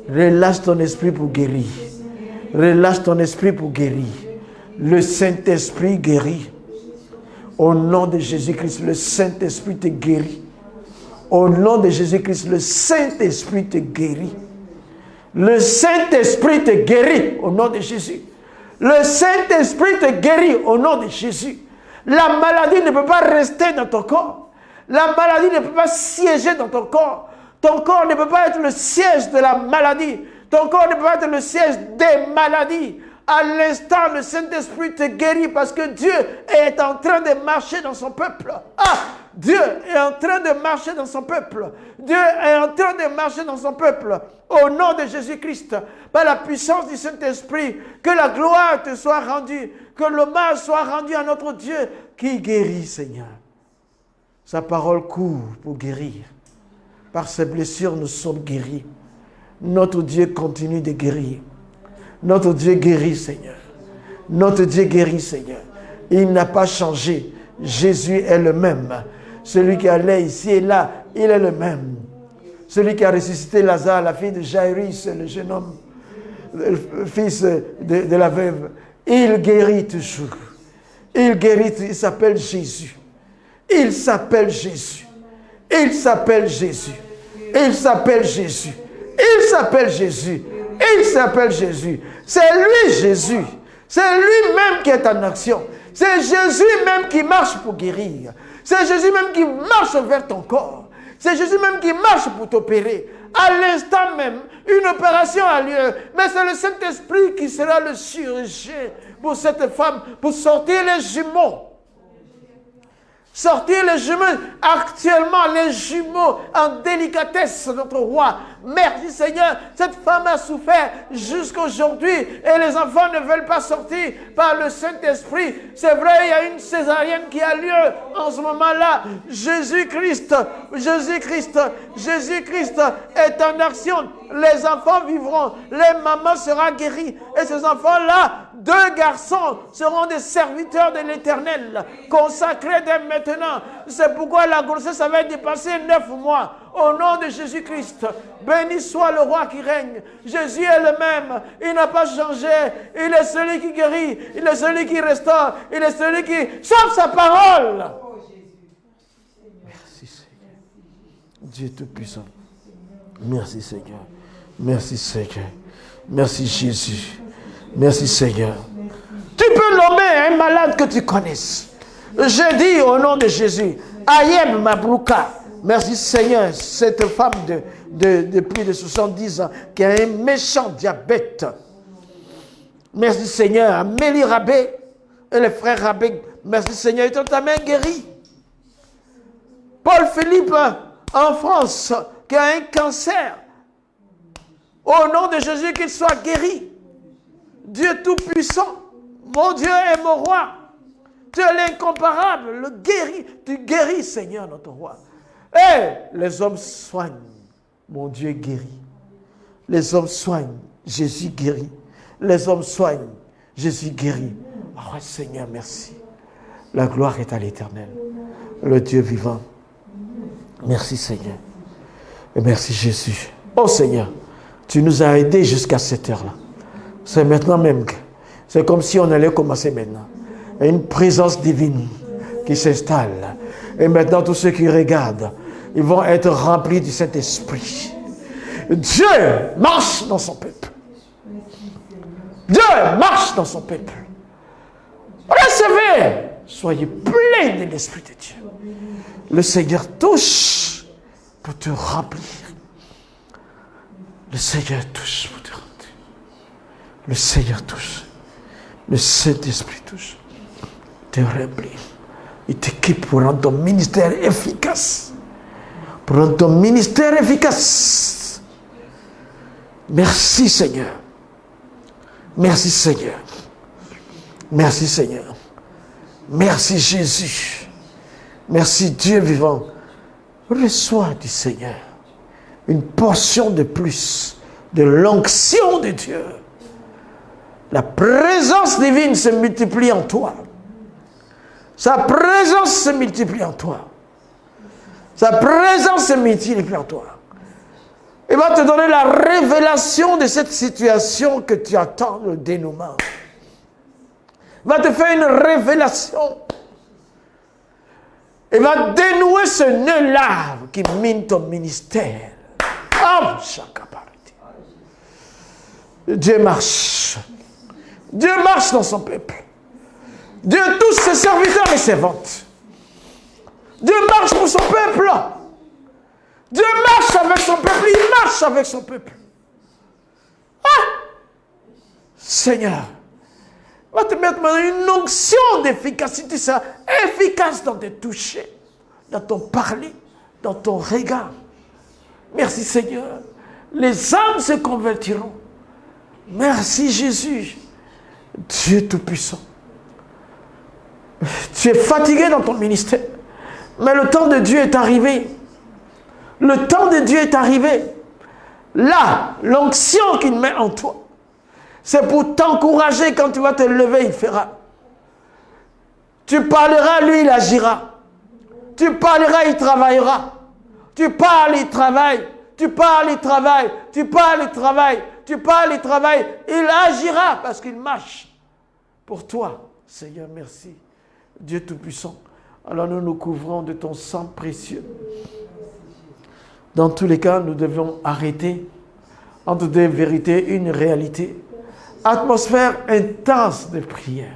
Relâche ton esprit pour guérir. Relâche ton esprit pour guérir. Le Saint-Esprit guérit. Au nom de Jésus-Christ, le Saint-Esprit te guérit. Au nom de Jésus-Christ, le Saint-Esprit te guérit. Le Saint-Esprit te guérit au nom de Jésus. Le Saint-Esprit te guérit au nom de Jésus. La maladie ne peut pas rester dans ton corps. La maladie ne peut pas siéger dans ton corps. Ton corps ne peut pas être le siège de la maladie. Ton corps ne peut pas être le siège des maladies. À l'instant, le Saint-Esprit te guérit parce que Dieu est en train de marcher dans son peuple. Ah! Dieu est en train de marcher dans son peuple. Dieu est en train de marcher dans son peuple. Au nom de Jésus-Christ, par la puissance du Saint-Esprit, que la gloire te soit rendue, que l'hommage soit rendu à notre Dieu qui guérit, Seigneur. Sa parole court pour guérir. Par ses blessures, nous sommes guéris. Notre Dieu continue de guérir. Notre Dieu guérit, Seigneur. Notre Dieu guérit, Seigneur. Il n'a pas changé. Jésus est le même. Celui qui allait ici et là, il est le même. Celui qui a ressuscité Lazare, la fille de Jairus, le jeune homme, le fils de la veuve, il guérit toujours. Il guérit, il s'appelle Jésus. Il s'appelle Jésus. Il s'appelle Jésus. Il s'appelle Jésus. Il s'appelle Jésus. Il s'appelle Jésus. C'est lui Jésus. C'est lui-même qui est en action. C'est Jésus même qui marche pour guérir. C'est Jésus même qui marche vers ton corps. C'est Jésus même qui marche pour t'opérer. À l'instant même, une opération a lieu. Mais c'est le Saint-Esprit qui sera le chirurgien pour cette femme, pour sortir les jumeaux. Sortir les jumeaux, actuellement les jumeaux en délicatesse, notre roi. Merci Seigneur, cette femme a souffert jusqu'aujourd'hui et les enfants ne veulent pas sortir par le Saint-Esprit. C'est vrai, il y a une césarienne qui a lieu en ce moment-là. Jésus-Christ est en action. Les enfants vivront, les mamans seront guéries et ces enfants-là, 2 garçons seront des serviteurs de l'Éternel, consacrés dès maintenant. C'est pourquoi la grossesse avait dépassé 9 mois. Au nom de Jésus-Christ, béni soit le roi qui règne. Jésus est le même. Il n'a pas changé. Il est celui qui guérit. Il est celui qui restaure. Il est celui qui sauve sa parole. Merci Seigneur. Dieu Tout-Puissant. Merci Seigneur. Merci Seigneur. Merci Jésus. Merci Seigneur. Tu peux nommer un malade que tu connaisses. Je dis au nom de Jésus, Ayem Mabrouka. Merci Seigneur, cette femme de plus de 70 ans qui a un méchant diabète. Merci Seigneur, Amélie Rabé et les frères Rabé. Merci Seigneur, ils t'ont ta main guérie. Paul Philippe en France qui a un cancer. Au nom de Jésus, qu'il soit guéri. Dieu Tout-Puissant, mon Dieu et mon roi. Tu es l'incomparable, le guéri. Tu guéris, Seigneur, notre roi. Et les hommes soignent, mon Dieu guérit. Les hommes soignent, Jésus guérit. Les hommes soignent, Jésus guérit. Oh Seigneur, merci. La gloire est à l'Éternel, le Dieu vivant. Merci Seigneur. Et merci Jésus. Oh Seigneur, tu nous as aidés jusqu'à cette heure-là. C'est maintenant même que, c'est comme si on allait commencer maintenant. Et une présence divine qui s'installe. Et maintenant, tous ceux qui regardent, ils vont être remplis du Saint-Esprit. Dieu marche dans son peuple. Dieu marche dans son peuple. Recevez. Soyez pleins de l'Esprit de Dieu. Le Seigneur touche pour te remplir. Le Seigneur touche pour te remplir. Le Seigneur touche. Le Saint-Esprit touche. Te remplit. Il t'équipe pour rendre ton ministère efficace. Pour rendre ton ministère efficace. Merci Seigneur. Merci Seigneur. Merci Seigneur. Merci Jésus. Merci Dieu vivant. Reçois du Seigneur une portion de plus de l'onction de Dieu. La présence divine se multiplie en toi. Sa présence se multiplie en toi. Sa présence se multiplie en toi. Il va te donner la révélation de cette situation que tu attends, le dénouement. Il va te faire une révélation. Il va dénouer ce nœud-là qui mine ton ministère. Oh, Dieu marche. Dieu marche dans son peuple. Dieu touche ses serviteurs et ses ventes. Dieu marche pour son peuple. Dieu marche avec son peuple. Il marche avec son peuple. Ah! Seigneur, va te mettre maintenant une onction d'efficacité. Ça, efficace dans tes toucher, dans ton parler, dans ton regard. Merci Seigneur. Les âmes se convertiront. Merci Jésus. Dieu Tout-Puissant. Tu es fatigué dans ton ministère. Mais le temps de Dieu est arrivé. Le temps de Dieu est arrivé. Là, l'onction qu'il met en toi, c'est pour t'encourager. Quand tu vas te lever, il fera. Tu parleras, lui, il agira. Tu parleras, il travaillera. Tu parles, il travaille. Tu parles, il travaille. Tu parles, il travaille. Tu parles, il travaille. Il agira parce qu'il marche pour toi. Seigneur, merci. Dieu Tout-Puissant. Alors nous nous couvrons de ton sang précieux. Dans tous les cas, nous devons arrêter entre deux vérités, une réalité. Atmosphère intense de prière.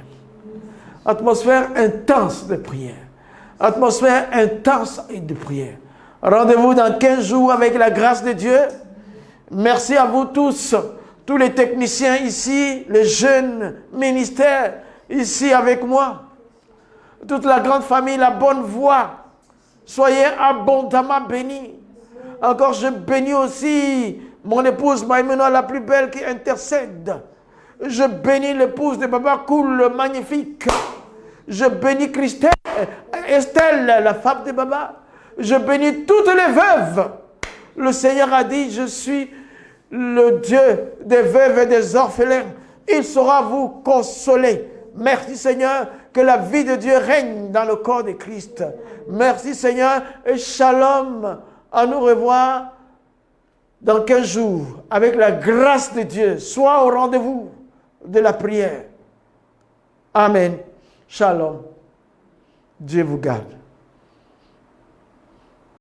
Atmosphère intense de prière. Atmosphère intense de prière. Rendez-vous dans 15 jours avec la grâce de Dieu. Merci à vous tous les techniciens ici, les jeunes ministères ici avec moi. Toute la grande famille, la bonne voix. Soyez abondamment bénis. Encore, je bénis aussi mon épouse Maïmuna, la plus belle qui intercède. Je bénis l'épouse de Baba Koul, le magnifique. Je bénis Christelle, Estelle, la femme de Baba. Je bénis toutes les veuves. Le Seigneur a dit, je suis le Dieu des veuves et des orphelins. Il saura vous consoler. Merci Seigneur, que la vie de Dieu règne dans le corps de Christ. Merci Seigneur et shalom. À nous revoir dans 15 jours avec la grâce de Dieu. Sois au rendez-vous de la prière. Amen. Shalom. Dieu vous garde.